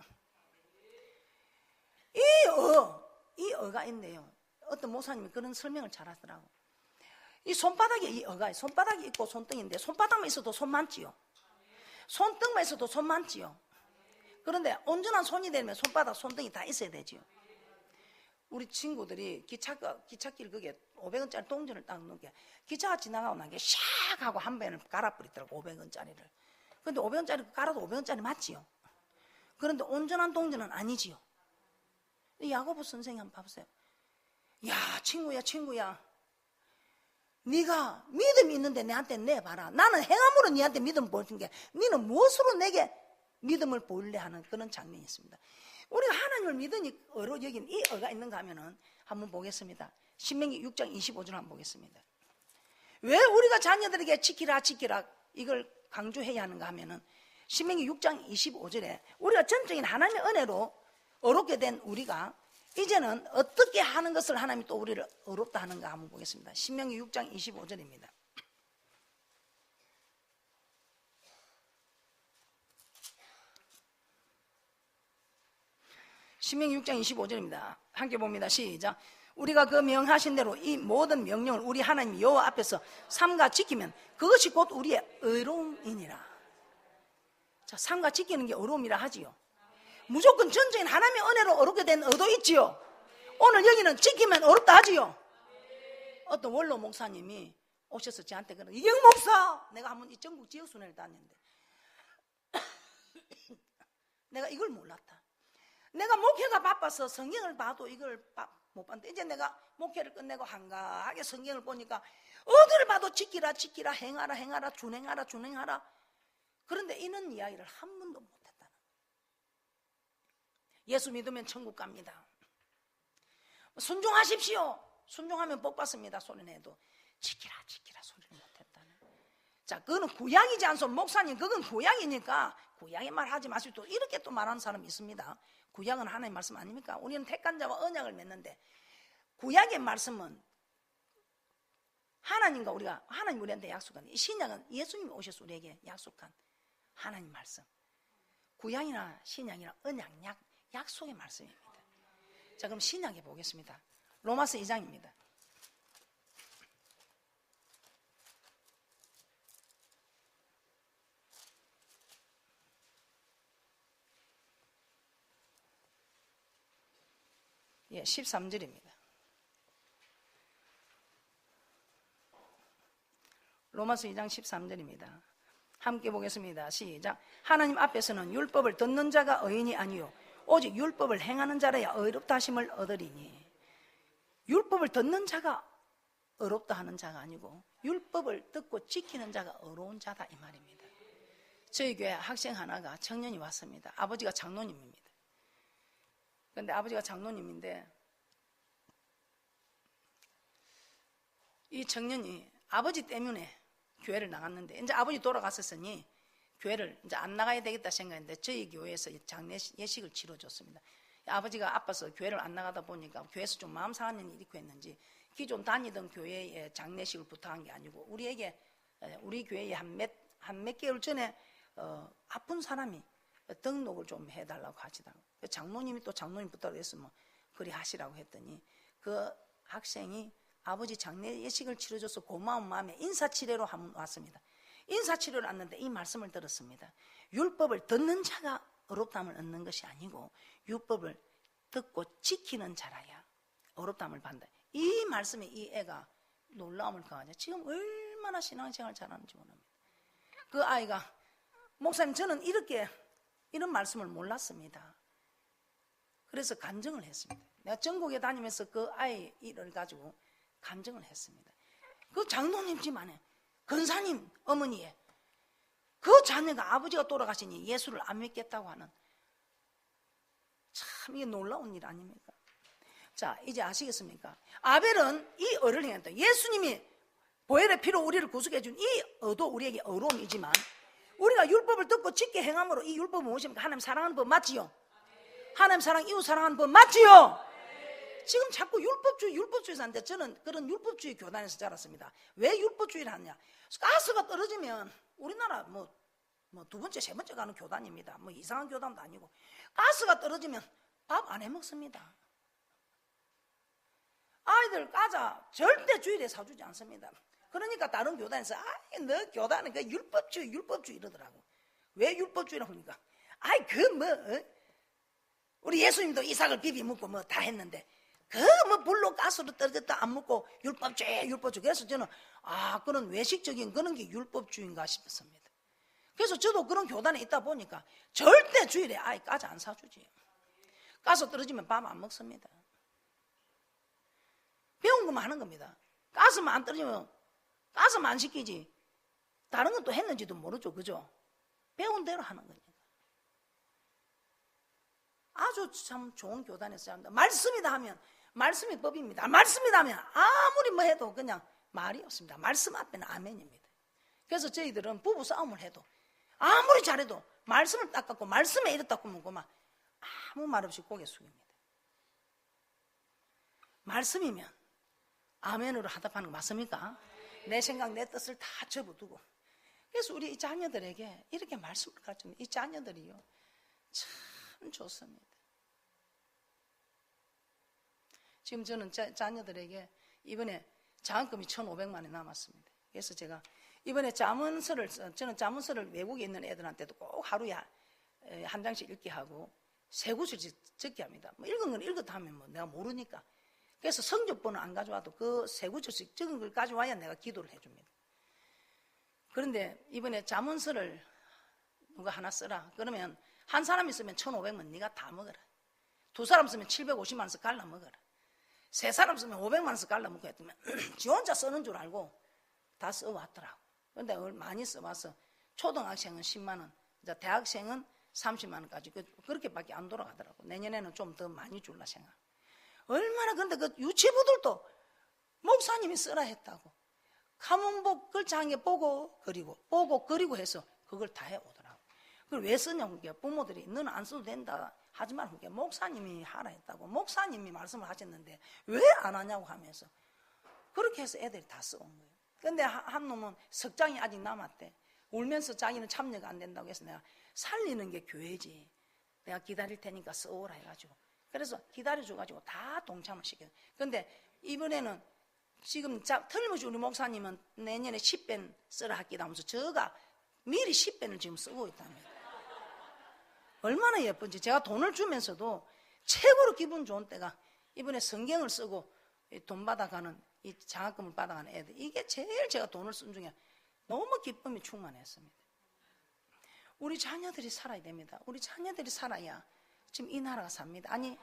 이 어가 있네요. 어떤 목사님이 그런 설명을 잘 하더라고. 이 손바닥에 이 어가, 손바닥이 있고 손등인데 손바닥만 있어도 손 많지요. 손등만 있어도 손 많지요. 그런데 온전한 손이 되면 손바닥, 손등이 다 있어야 되지요. 우리 친구들이 기찻길 그게 500원짜리 동전을 딱 넣게 기차가 지나가고 난 게 샥 하고 한 배를 갈아버리더라고 500원짜리를. 그런데 500원짜리 갈아도 500원짜리 맞지요. 그런데 온전한 동전은 아니지요. 야고보 선생님 한번 봐보세요. 야 친구야 네가 믿음이 있는데 내한테 내봐라. 나는 행함으로 네한테 믿음 보여준 게 너는 무엇으로 내게 믿음을 보일래 하는 그런 장면이 있습니다. 우리가 하나님을 믿으니 여긴 이 어가 있는가 하면은 한번 보겠습니다. 신명기 6장 25절 한번 보겠습니다. 왜 우리가 자녀들에게 지키라 이걸 강조해야 하는가 하면은 신명기 6장 25절에 우리가 전적인 하나님의 은혜로 어렵게 된 우리가 이제는 어떻게 하는 것을 하나님이 또 우리를 어렵다 하는가 한번 보겠습니다. 신명기 6장 25절입니다. 신명기 6장 25절입니다. 함께 봅니다. 시작. 우리가 그 명하신 대로 이 모든 명령을 우리 하나님 여호와 앞에서 삼가 지키면 그것이 곧 우리의 의로움이니라. 자, 삼가 지키는 게 어려움이라 하지요. 무조건 전적인 하나님의 은혜로 어렵게 된 의도 있지요. 오늘 여기는 지키면 어렵다 하지요. 어떤 원로 목사님이 오셔서 저한테 그러는 이경 목사, 내가 한번 이 전국 지역순회를 다녔는데 내가 이걸 몰랐다. 내가 목회가 바빠서 성경을 봐도 이걸 못 봤는데 이제 내가 목회를 끝내고 한가하게 성경을 보니까 어디를 봐도 지키라 행하라 준행하라. 그런데 이런 이야기를 한 번도 못했다는 거예요. 예수 믿으면 천국 갑니다. 순종하십시오. 순종하면 복 받습니다 소리는 해도 지키라 소리를 못했다는. 자, 그거는 구약이지 않소. 목사님 그건 구약이니까 구약의 말 하지 마시고 또 이렇게 또 말하는 사람이 있습니다. 구약은 하나님의 말씀 아닙니까? 우리는 택한 자와 언약을 맺는데 구약의 말씀은 하나님 우리한테 약속한, 이 신약은 예수님이 오셔서 우리에게 약속한 하나님 말씀. 구약이나 신약이나 언약, 약속의 말씀입니다. 자, 그럼 신약에 보겠습니다. 로마서 2장입니다. 예, 13절입니다. 로마서 2장 13절입니다. 함께 보겠습니다. 시작. 하나님 앞에서는 율법을 듣는 자가 의인이 아니요 오직 율법을 행하는 자라야 의롭다 하심을 얻으리니. 율법을 듣는 자가 의롭다 하는 자가 아니고 율법을 듣고 지키는 자가 의로운 자다 이 말입니다. 저희 교회 학생 하나가 청년이 왔습니다. 아버지가 장로님입니다. 그런데 아버지가 장로님인데 이 청년이 아버지 때문에 교회를 나갔는데 이제 아버지 돌아갔었으니 교회를 이제 안 나가야 되겠다 생각했는데 저희 교회에서 장례 예식을 치러줬습니다. 아버지가 아파서 교회를 안 나가다 보니까 교회에서 좀 마음 상하는 일이 있고 했는지 기존 다니던 교회에 장례식을 부탁한 게 아니고 우리에게 우리 교회에 한 몇 개월 전에 아픈 사람이 등록을 좀 해달라고 하시더라고요. 장로님이 또 장로님 부탁을 했으면 그리 하시라고 했더니 그 학생이 아버지 장례 예식을 치러줘서 고마운 마음에 인사치레로 왔습니다. 인사치레로 왔는데 이 말씀을 들었습니다. 율법을 듣는 자가 의롭다함을 얻는 것이 아니고 율법을 듣고 지키는 자라야 의롭다함을 받는다. 이 말씀에 이 애가 놀라움을 강하죠. 지금 얼마나 신앙생활 잘하는지 모릅니다. 그 아이가 목사님 저는 이런 말씀을 몰랐습니다. 그래서 간증을 했습니다. 내가 전국에 다니면서 그 아이 일을 가지고 간증을 했습니다. 그 장로님 집 안에 근사님 어머니의 그 자녀가 아버지가 돌아가시니 예수를 안 믿겠다고 하는 참 이게 놀라운 일 아닙니까? 자, 이제 아시겠습니까? 아벨은 이 의를 행했다. 예수님이 보혈의 피로 우리를 구속해 준 이 의도 우리에게 의로움이지만 우리가 율법을 듣고 지켜 행함으로 이 율법은 무엇입니까? 하나님 사랑하는 법 맞지요? 하나님 사랑, 이웃 사랑하는 법 맞지요? 지금 자꾸 율법주의 사는데 저는 그런 율법주의 교단에서 자랐습니다. 왜 율법주의를 하느냐? 가스가 떨어지면 우리나라 뭐 두 번째, 세 번째 가는 교단입니다. 뭐 이상한 교단도 아니고 가스가 떨어지면 밥 안 해 먹습니다. 아이들 과자 절대 주일에 사주지 않습니다. 그러니까 다른 교단에서 너 교단은 그 율법주의 이러더라고. 왜 율법주의라고 하니까 우리 예수님도 이삭을 비비 묻고 뭐 다 했는데 불로 가스로 떨어졌다 안 먹고 율법주의. 그래서 저는 그런 외식적인 그런 게 율법주의인가 싶었습니다. 그래서 저도 그런 교단에 있다 보니까 절대 주일에 가스 안 사주지. 가스 떨어지면 밥 안 먹습니다. 배운 것만 하는 겁니다. 가스만 안 떨어지면 가스만 안 시키지 다른 것도 했는지도 모르죠. 그죠? 배운 대로 하는 거니까. 아주 참 좋은 교단에서 합니다. 말씀이다 하면 말씀이 법입니다. 말씀이다 하면 아무리 뭐 해도 그냥 말이 없습니다. 말씀 앞에는 아멘입니다. 그래서 저희들은 부부 싸움을 해도 아무리 잘해도 말씀을 딱 갖고 말씀에 이렇다 보면 그만 아무 말 없이 고개 숙입니다. 말씀이면 아멘으로 하답하는 거 맞습니까? 내 생각 내 뜻을 다 접어두고. 그래서 우리 이 자녀들에게 이렇게 말씀을 가르치면 이 자녀들이요 참 좋습니다. 지금 저는 자녀들에게 이번에 장학금이 1,500만 원 남았습니다. 그래서 제가 이번에 저는 자문서를 외국에 있는 애들한테도 꼭 하루에 한 장씩 읽게 하고 세 구절씩 적게 합니다. 뭐 읽은 건 읽었다 하면 뭐 내가 모르니까. 그래서 성적본은 안 가져와도 그 세 구절씩 적은 걸 가져와야 내가 기도를 해줍니다. 그런데 이번에 자문서를 누가 하나 써라. 그러면 한 사람이 쓰면 1,500만 네가 다 먹어라. 두 사람 쓰면 750만 원씩 갈라 먹어라. 세 사람 쓰면 500만 원씩 갈라 먹고 했더니 지 혼자 쓰는 줄 알고 다 써왔더라고. 그런데 많이 써와서 초등학생은 10만 원, 이제 대학생은 30만 원까지 그렇게밖에 안 돌아가더라고. 내년에는 좀 더 많이 줄라 생각. 얼마나. 근데 그 유치부들도 목사님이 쓰라 했다고. 가문복 글자한 보고 그리고 해서 그걸 다 해오더라고. 그걸 왜 쓰냐고. 부모들이 너는 안 써도 된다 하지 말고 목사님이 하라 했다고. 목사님이 말씀을 하셨는데 왜 안 하냐고 하면서 그렇게 해서 애들이 다 써온 거예요. 근데 한 놈은 석장이 아직 남았대. 울면서 자기는 참여가 안 된다고 해서 내가 살리는 게 교회지. 내가 기다릴 테니까 써오라 해가지고. 그래서 기다려줘가지고 다 동참을 시켜요. 근데 이번에는 지금 틀림없이 우리 목사님은 내년에 10밴 쓰라 하기도 하면서 저가 미리 10밴을 지금 쓰고 있답니다. 얼마나 예쁜지. 제가 돈을 주면서도 최고로 기분 좋은 때가 이번에 성경을 쓰고 돈 받아가는 이 장학금을 받아가는 애들, 이게 제일 제가 돈을 쓴 중에 너무 기쁨이 충만했습니다. 우리 자녀들이 살아야 됩니다. 우리 자녀들이 살아야 지금 이 나라가 삽니다. 아니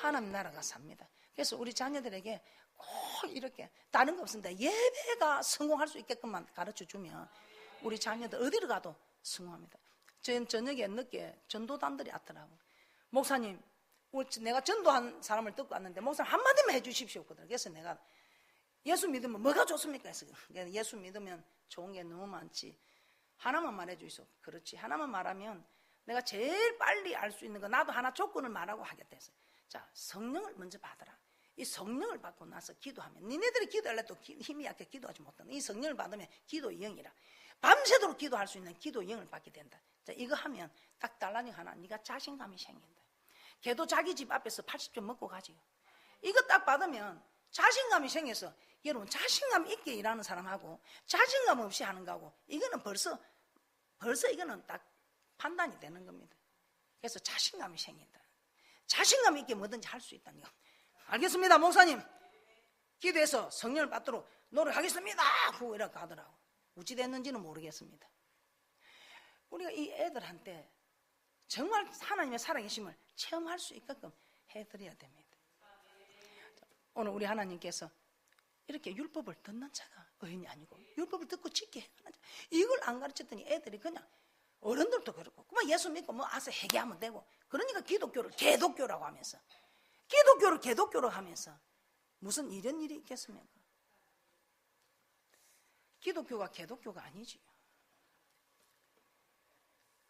하나님 나라가 삽니다. 그래서 우리 자녀들에게 꼭 이렇게 다른 거 없습니다. 예배가 성공할 수 있게끔만 가르쳐주면 우리 자녀들 어디를 가도 성공합니다. 저녁에 늦게 전도단들이 왔더라고요. 목사님, 내가 전도한 사람을 듣고 왔는데 목사님 한마디만 해주십시오. 그래서 내가 예수 믿으면 뭐가 좋습니까? 그래서 예수 믿으면 좋은 게 너무 많지. 하나만 말해주이소. 그렇지. 하나만 말하면 내가 제일 빨리 알 수 있는 거, 나도 하나 조건을 말하고 하겠다 했어요. 자, 성령을 먼저 받아라. 이 성령을 받고 나서 기도하면, 니네들이 기도할래도 힘이 약해 기도하지 못한다. 이 성령을 받으면 기도의 영이라. 밤새도록 기도할 수 있는 기도의 영을 받게 된다. 자, 이거 하면 딱 달라진 하나, 네가 자신감이 생긴다. 걔도 자기 집 앞에서 80점 먹고 가지요. 이거 딱 받으면 자신감이 생겨서, 여러분 자신감 있게 일하는 사람하고 자신감 없이 하는 거하고 이거는 벌써 이거는 딱 판단이 되는 겁니다. 그래서 자신감이 생긴다. 자신감 있게 뭐든지 할 수 있다는 거. 알겠습니다, 목사님. 기도해서 성령을 받도록 노력하겠습니다 하고 이렇게 하더라고. 어찌 됐는지는 모르겠습니다. 우리가 이 애들한테 정말 하나님의 살아계심을 체험할 수 있게끔 해드려야 됩니다. 오늘 우리 하나님께서 이렇게 율법을 듣는 자가 의인이 아니고 율법을 듣고 지게 하는 자, 이걸 안 가르쳤더니 애들이 그냥, 어른들도 그렇고 그만 예수 믿고 뭐 아서 회개하면 되고, 그러니까 기독교를 개독교라고 하면서, 기독교를 개독교로 하면서 무슨 이런 일이 있겠습니까? 기독교가 개독교가 아니지요.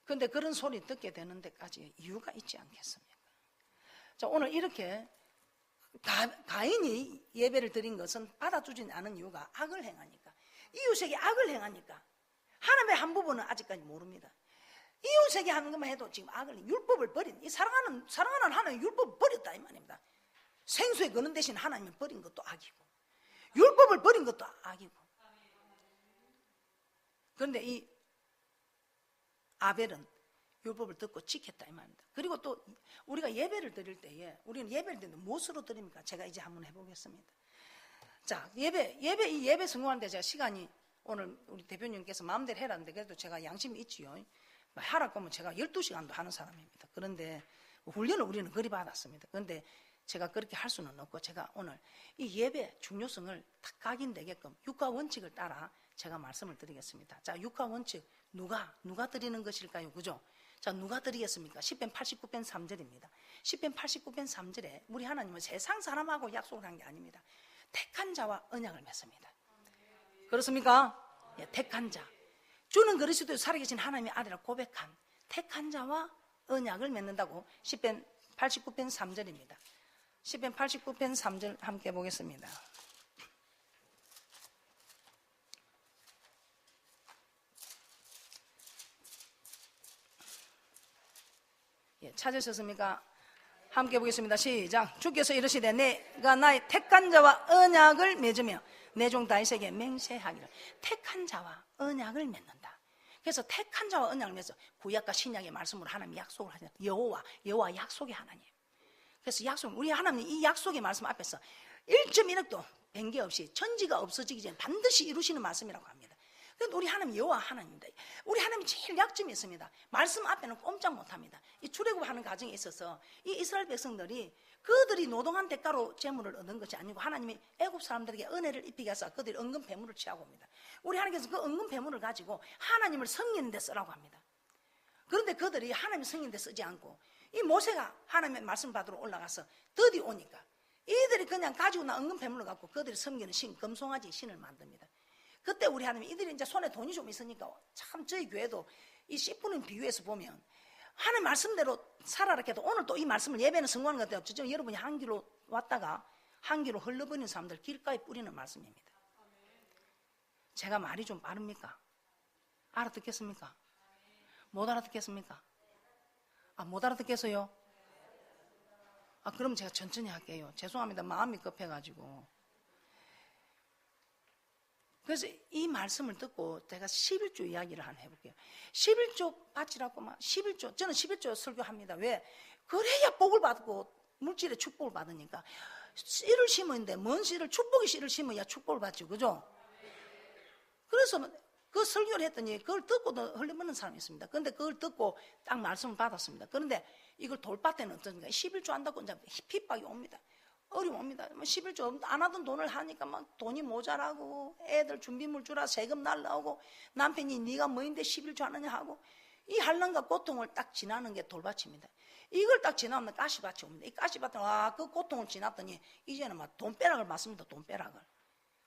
그런데 그런 소리 듣게 되는 데까지 이유가 있지 않겠습니까? 자, 오늘 이렇게 가인이 예배를 드린 것은 받아주지 않은 이유가 악을 행하니까, 이웃에게 악을 행하니까. 하나님의 한 부분은 아직까지 모릅니다. 이웃에게 하는 것만 해도 지금 악을, 율법을 버린, 이 사랑하는 하나님 율법을 버렸다 이 말입니다. 생수에 거는 대신 하나님을 버린 것도 악이고 율법을 버린 것도 악이고. 그런데 이 아벨은 율법을 듣고 지켰다 이 말입니다. 그리고 또 우리가 예배를 드릴 때에, 우리는 예배를 드리는데 무엇으로 드립니까? 제가 이제 한번 해보겠습니다. 자, 이 예배 성공하는데 제가 시간이, 오늘 우리 대표님께서 마음대로 해라는데 그래도 제가 양심이 있지요. 하라고 하면 제가 12시간도 하는 사람입니다. 그런데 훈련을 우리는 그리 받았습니다. 그런데 제가 그렇게 할 수는 없고, 제가 오늘 이 예배 중요성을 딱 각인되게끔 육가 원칙을 따라 제가 말씀을 드리겠습니다. 자, 육가 원칙 누가 드리는 것일까요? 그죠? 자, 누가 드리겠습니까? 시편 89편 3절입니다. 시편 89편 3절에 우리 하나님은 세상 사람하고 약속을 한 게 아닙니다. 택한 자와 언약을 맺습니다. 그렇습니까? 예, 택한 자. 주는 그리스도의 살아계신 하나님의 아들이라 고백한 택한 자와 언약을 맺는다고 시편 89편 3절입니다. 시편 89편 3절 함께 보겠습니다. 예, 찾으셨습니까? 함께 보겠습니다. 시작. 주께서 이르시되 내가 나의 택한 자와 언약을 맺으며 내 종 다윗에게 맹세하기를. 택한 자와 언약을 맺는다. 그래서 택한 자와 언약을 맺어 구약과 신약의 말씀으로 하나님이 약속을 하잖아요. 여호와 약속의 하나님. 그래서 우리 하나님 이 약속의 말씀 앞에서 1.1억도 변개 없이 천지가 없어지기 전에 반드시 이루시는 말씀이라고 합니다. 그런데 우리 하나님 여호와 하나님입니다. 우리 하나님이 제일 약점이 있습니다. 말씀 앞에는 꼼짝 못합니다. 이 출애굽하는 과정에 있어서 이 이스라엘 백성들이 그들이 노동한 대가로 재물을 얻은 것이 아니고 하나님이 애굽 사람들에게 은혜를 입히게 해서 그들이 은근 배물을 취하고 옵니다. 우리 하나님께서 그 은근 배물을 가지고 하나님을 섬기는 데 쓰라고 합니다. 그런데 그들이 하나님을 섬기는 데 쓰지 않고 이 모세가 하나님의 말씀 받으러 올라가서 드디 오니까 이들이 그냥 가지고 나 은근패물로 갖고 그들이 섬기는 신, 금송아지 신을 만듭니다. 그때 우리 하나님 이들이 이제 손에 돈이 좀 있으니까 참 저희 교회도 이 씨뿌린 비유에서 보면 하나님 말씀대로 살아라 해도 오늘 또 이 말씀을 예배는 성공하는 것 같아요. 지금 여러분이 한 길로 왔다가 한 길로 흘러버리는 사람들 길가에 뿌리는 말씀입니다. 제가 말이 좀 빠릅니까? 알아듣겠습니까? 못 알아듣겠습니까? 못 알아듣겠어요? 그럼 제가 천천히 할게요. 죄송합니다. 마음이 급해가지고. 그래서 이 말씀을 듣고 제가 11조 이야기를 하나 해볼게요. 11조 바치라고 막 11조, 저는 11조 설교합니다. 왜? 그래야 복을 받고 물질의 축복을 받으니까. 씨를 심었는데 뭔 씨를, 축복의 씨를 심어야 축복을 받죠. 그죠? 그래서 그 설교를 했더니 그걸 듣고도 흘려먹는 사람이 있습니다. 그런데 그걸 듣고 딱 말씀을 받았습니다. 그런데 이걸 돌밭에는 어떤가 11조 한다고 이제 핍박이 옵니다. 어려웁니다. 11조 안 하던 돈을 하니까 막 돈이 모자라고 애들 준비물 주라 세금 날라오고 남편이 네가 뭐인데 11조 하느냐 하고 이 한란과 고통을 딱 지나는 게 돌밭입니다. 이걸 딱 지나면 가시밭이 옵니다. 이 가시밭은 그 고통을 지났더니 이제는 막 돈벼락을 맞습니다. 돈벼락을.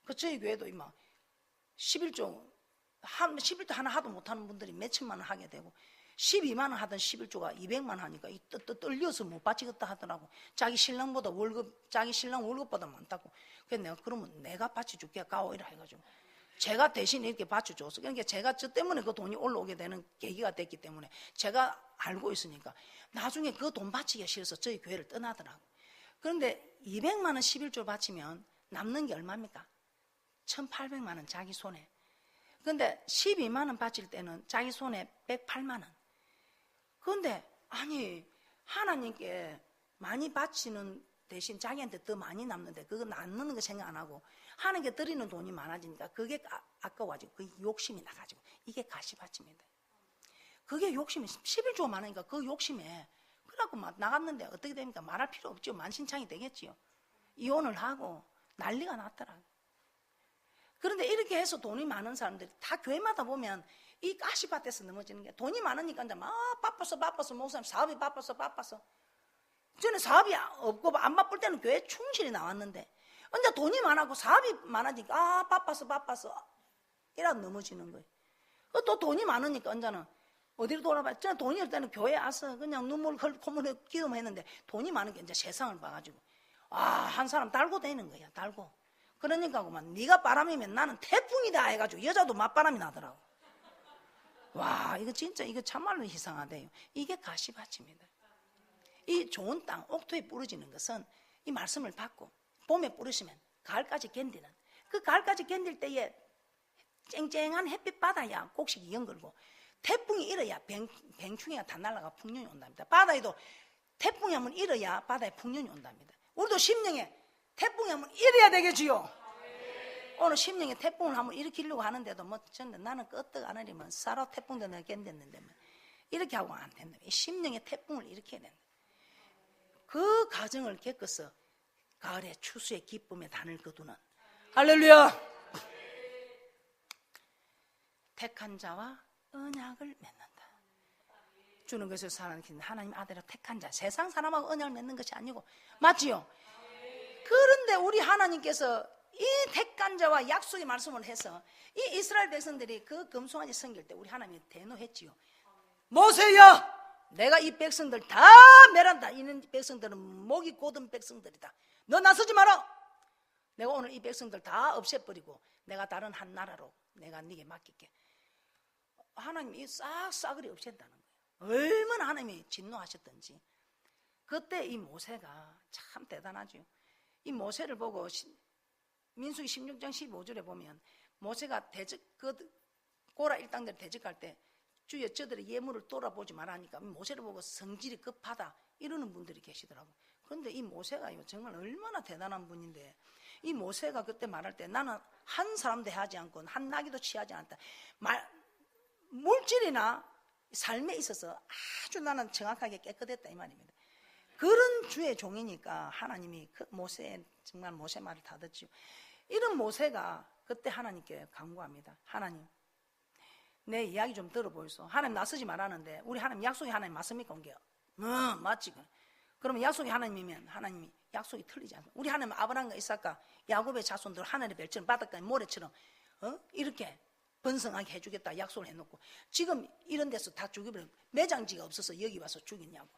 그 저희 교회도 막 11조 하나 하도 못하는 분들이 몇천만 원 하게 되고 12만 원 하던 11조가 200만 원 하니까 떨려서 못 바치겠다 하더라고. 자기 신랑 월급보다 많다고. 그래서 내가 그러면 내가 바쳐줄게 가오이라 해가지고 제가 대신 이렇게 바쳐줘서 그러니까 제가 저 때문에 그 돈이 올라오게 되는 계기가 됐기 때문에 제가 알고 있으니까 나중에 그 돈 바치기가 싫어서 저희 교회를 떠나더라고. 그런데 200만 원 11조 바치면 남는 게 얼마입니까? 1,800만 원 자기 손에. 그런데 12만 원 바칠 때는 자기 손에 108만 원. 그런데 아니 하나님께 많이 바치는 대신 자기한테 더 많이 남는데 그거 남는 거 생각 안 하고 하나님께 드리는 돈이 많아지니까 그게 아까워가지고 그 욕심이 나가지고 이게 가시밭입니다. 그게 욕심이 11조가 많으니까 그 욕심에 그래갖고 막 나갔는데 어떻게 됩니까? 말할 필요 없죠. 만신창이 되겠지요. 이혼을 하고 난리가 났더라고요. 그런데 이렇게 해서 돈이 많은 사람들이 다 교회마다 보면 이 가시밭에서 넘어지는 게 돈이 많으니까 이제 막 바빠서 목사님 사업이 바빠서 저는 사업이 없고 안 바쁠 때는 교회 충실히 나왔는데 이제 돈이 많아고 사업이 많아지니까 바빠서 이라 넘어지는 거예요. 또 돈이 많으니까 이제는 어디로 돌아봐요? 저는 돈이 없을 때는 교회 와서 그냥 눈물 콧물 기도만 했는데 돈이 많으니까 이제 세상을 봐가지고 한 사람 달고 다니는 거야. 달고. 그러니까 그만 네가 바람이면 나는 태풍이다 해가지고 여자도 맞바람이 나더라고. 와 이거 진짜 이거 참말로 이상하대요. 이게 가시밭입니다. 이 좋은 땅 옥토에 부러지는 것은 이 말씀을 받고 봄에 부르시면 가을까지 견디는 그 가을까지 견딜 때에 쨍쨍한 햇빛 받아야 곡식이 연걸고 태풍이 일어야 뱅충이가 다 날아가 풍년이 온답니다. 바다에도 태풍이 한번 일어야 바다에 풍년이 온답니다. 우리도 심령에 태풍이 한번 일어야 되겠지요. 오늘 심령에 태풍을 한번 일으키려고 하는데도 뭐 저는 나는 끄떡 안 하려면 사라 태풍도 내가 견뎠는데 뭐 이렇게 하고 안 된다. 심령에 태풍을 일으켜야 된다. 그 과정을 겪어서 가을에 추수의 기쁨에 단을 거두는 할렐루야. 택한 자와 언약을 맺는다. 주는 것을 사랑하는 하나님 아들을 택한 자, 세상 사람하고 언약을 맺는 것이 아니고 맞지요? 그런데 우리 하나님께서 이 택한 자와 약속의 말씀을 해서 이 이스라엘 백성들이 그 금송아지 섬길 때 우리 하나님이 대노했지요. 모세야, 내가 이 백성들 다 멸한다. 이 백성들은 목이 곧은 백성들이다. 너 나서지 마라. 내가 오늘 이 백성들 다 없애버리고 내가 다른 한 나라로 내가 네게 맡길게. 하나님이 싸그리 없앤다는 거예요. 얼마나 하나님이 진노하셨던지. 그때 이 모세가 참 대단하죠. 이 모세를 보고 민수기 16장 15절에 보면 모세가 고라 일당들 대적할 때 주여 저들의 예물을 돌아보지 말라 하니까 모세를 보고 성질이 급하다 이러는 분들이 계시더라고요. 그런데 이 모세가 정말 얼마나 대단한 분인데 이 모세가 그때 말할 때 나는 한 사람도 하지 않고 한 나귀도 취하지 않았다. 물질이나 삶에 있어서 아주 나는 정확하게 깨끗했다 이 말입니다. 그런 주의 종이니까 하나님이 그 모세 정말 모세 말을 다 듣죠. 이런 모세가 그때 하나님께 간구합니다. 하나님 내 이야기 좀 들어보이소. 하나님 나서지 말라는데 우리 하나님 약속이 하나님 맞습니까? 온게요. 맞지. 그러면 약속이 하나님이면 하나님이 약속이 틀리지 않습니다. 우리 하나님 아브라함과 이삭과 야곱의 자손들 하늘의 별처럼 바닷가의 모래처럼 이렇게 번성하게 해주겠다 약속을 해놓고 지금 이런 데서 다 죽여버리고 매장지가 없어서 여기 와서 죽이냐고.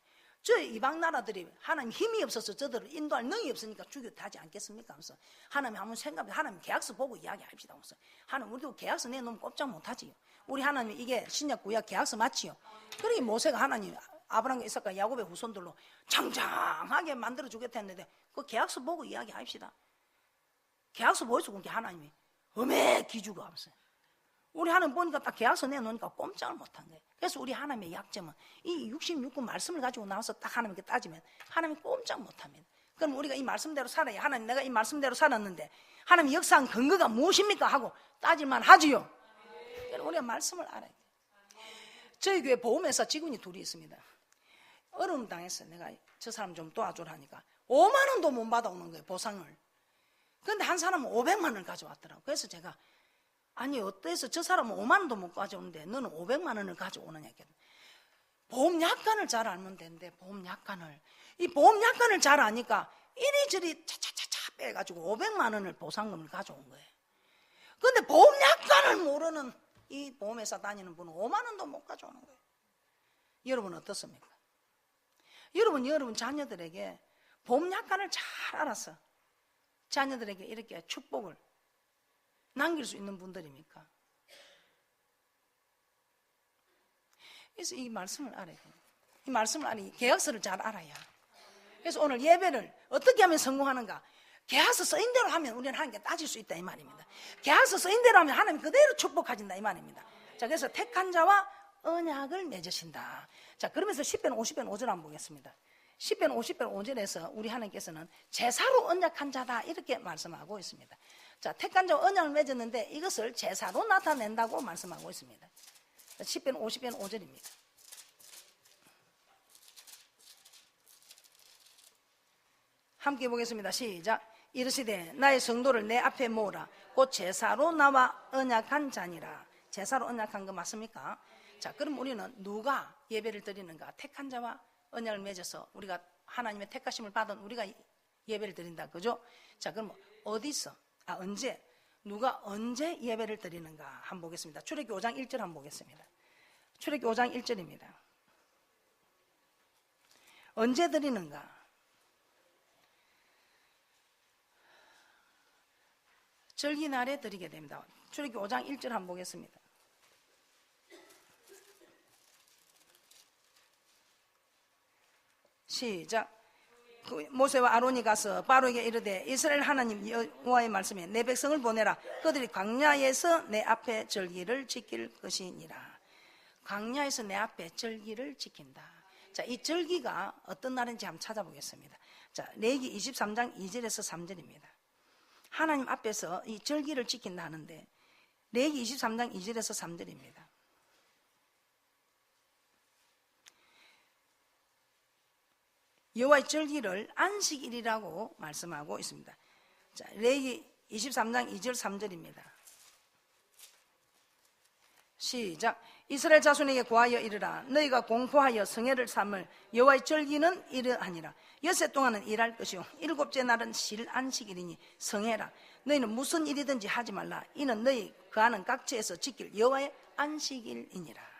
저 이방 나라들이 하나님 힘이 없어서 저들을 인도할 능이 없으니까 죽여도 하지 않겠습니까? 하면서 하나님 한번 생각해. 하나님 계약서 보고 이야기합시다. 하면서 하나님 우리도 계약서 내놓으면 꼼짝 못하지요. 우리 하나님 이게 신약 구약 계약서 맞지요. 그러니 모세가 하나님 아브라함과 이삭과 야곱의 후손들로 장장하게 만들어 주겠다 했는데 그 계약서 보고 이야기합시다. 계약서 보여주고 온 게 하나님이 어메 기주가 없어요. 우리 하나님 보니까 딱 계약서 내놓으니까 꼼짝을 못한 거예요. 그래서 우리 하나님의 약점은 이 66권 말씀을 가지고 나와서 딱 하나님께 따지면 하나님이 꼼짝 못합니다. 그럼 우리가 이 말씀대로 살아야 하나님 내가 이 말씀대로 살았는데 하나님 역사한 근거가 무엇입니까? 하고 따질만 하지요. 그럼 우리가 말씀을 알아야 돼요. 저희 교회 보험회사 직원이 둘이 있습니다. 어려움 당했어요. 내가 저 사람 좀 도와주라 하니까 5만 원도 못 받아오는 거예요. 보상을. 그런데 한 사람은 500만 원을 가져왔더라고요. 그래서 제가 아니 어때서 저 사람은 5만 원도 못 가져오는데 너는 500만 원을 가져오느냐 했거든. 보험 약관을 잘 알면 되는데 이 보험 약관을 잘 아니까 이리저리 차차차차 빼가지고 500만 원을 보상금을 가져온 거예요. 그런데 보험 약관을 모르는 이 보험회사 다니는 분은 5만 원도 못 가져오는 거예요. 여러분 어떻습니까? 여러분 자녀들에게 보험 약관을 잘 알아서 자녀들에게 이렇게 축복을 남길 수 있는 분들입니까? 그래서 이 말씀을 알아야 돼요. 이 말씀을 알아야 계약서를 잘 알아야. 그래서 오늘 예배를 어떻게 하면 성공하는가? 계약서 쓰인 대로 하면 우리는 하나님께 따질 수 있다 이 말입니다. 계약서 쓰인 대로 하면 하나님 그대로 축복하신다 이 말입니다. 자, 그래서 택한 자와 언약을 맺으신다. 자, 그러면서 10편 50편 5절 한번 보겠습니다. 10편 50편 5절에서 우리 하나님께서는 제사로 언약한 자다 이렇게 말씀하고 있습니다. 자, 택한 자와 언약을 맺었는데 이것을 제사로 나타낸다고 말씀하고 있습니다. 10편 50편 5절입니다. 함께 보겠습니다. 시작. 이르시되 나의 성도를 내 앞에 모으라. 곧 제사로 나와 언약한 자니라. 제사로 언약한 거 맞습니까? 자, 그럼 우리는 누가 예배를 드리는가? 택한 자와 언약을 맺어서 우리가 하나님의 택하심을 받은 우리가 예배를 드린다. 그죠? 자, 그럼 어디서? 언제? 누가 언제 예배를 드리는가? 한번 보겠습니다. 출애굽기 5장 1절 한번 보겠습니다. 출애굽기 5장 1절입니다. 언제 드리는가? 절기날에 드리게 됩니다. 출애굽기 5장 1절 한번 보겠습니다. 시작. 모세와 아론이 가서 바로에게 이르되 이스라엘 하나님 여호와의 말씀에 내 백성을 보내라. 그들이 광야에서 내 앞에 절기를 지킬 것이니라. 광야에서 내 앞에 절기를 지킨다. 자, 이 절기가 어떤 날인지 한번 찾아보겠습니다. 자, 레위기 23장 2절에서 3절입니다. 하나님 앞에서 이 절기를 지킨다 하는데 레위기 23장 2절에서 3절입니다. 여호와의 절기를 안식일이라고 말씀하고 있습니다. 자, 레위기 23장 2절 3절입니다. 시작. 이스라엘 자손에게 고하여 이르라. 너희가 공포하여 성회를 삼을 여호와의 절기는 이러하니라. 엿새 동안은 일할 것이요 일곱째 날은 실 안식일이니 성회라. 너희는 무슨 일이든지 하지 말라. 이는 너희 거하는 각처에서 지킬 여호와의 안식일이니라.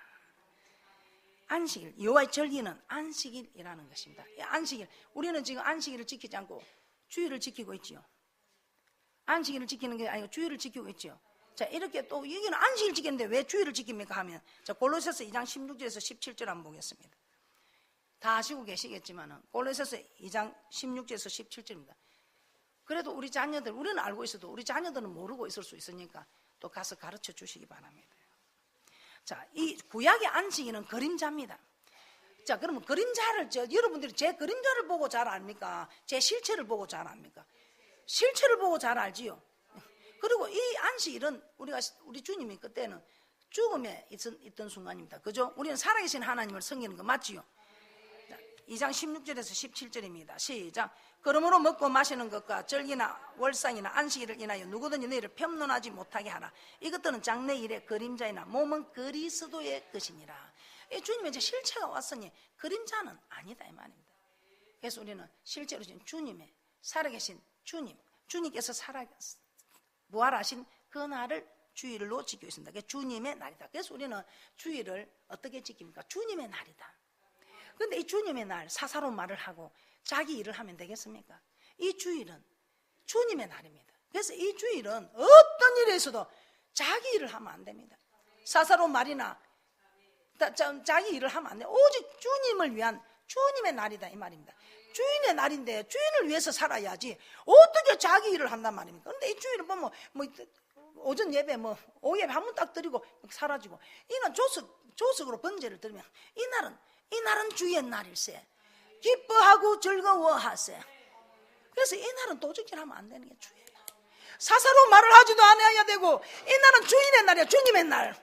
안식일, 여호와의 절기는 안식일이라는 것입니다. 안식일, 우리는 지금 안식일을 지키지 않고 주일을 지키고 있지요. 안식일을 지키는 게 아니고 주일을 지키고 있지요. 자, 이렇게 또 여기는 안식일 지키는데 왜 주일을 지킵니까 하면, 자, 골로새서 2장 16절에서 17절 한번 보겠습니다. 다 아시고 계시겠지만은 골로새서 2장 16절에서 17절입니다. 그래도 우리 자녀들, 우리는 알고 있어도 우리 자녀들은 모르고 있을 수 있으니까 또 가서 가르쳐 주시기 바랍니다. 자, 이 구약의 안식일은 그림자입니다. 자, 그러면 그림자를, 여러분들이 제 그림자를 보고 잘 압니까? 제 실체를 보고 잘 압니까? 실체를 보고 잘 알지요. 그리고 이 안식일은 우리 주님이 그때는 죽음에 있던 순간입니다. 그죠? 우리는 살아계신 하나님을 섬기는 거 맞지요? 자, 2장 16절에서 17절입니다. 시작. 그러므로 먹고 마시는 것과 절기나 월상이나 안식일을 인하여 누구든지 너희를 편론하지 못하게 하라. 이것들은 장래일의 그림자이나 몸은 그리스도의 것이니라. 이 주님의 이제 실체가 왔으니 그림자는 아니다 이 말입니다. 그래서 우리는 실제로 지금 주님의 살아계신 주님께서 부활하신 그 날을 주일로 지키고 있습니다. 그게 주님의 날이다. 그래서 우리는 주일을 어떻게 지킵니까? 주님의 날이다. 그런데 이 주님의 날 사사로운 말을 하고 자기 일을 하면 되겠습니까? 이 주일은 주님의 날입니다. 그래서 이 주일은 어떤 일에 있어도 자기 일을 하면 안 됩니다. 사사로운 말이나 자기 일을 하면 안 돼요. 오직 주님을 위한 주님의 날이다 이 말입니다. 주인의 날인데 주인을 위해서 살아야지 어떻게 자기 일을 한단 말입니까? 그런데 이 주일은 보면 오전 예배 오후 예배 한 번 딱 드리고 사라지고, 이날 조석으로 번제를 드리면 이 날은 주의 날일세 기뻐하고 즐거워하세. 그래서 이 날은 도적질하면 안 되는 게 주의 날. 사사로운 말을 하지도 않아야 되고, 이 날은 주인의 날이야. 주님의 날,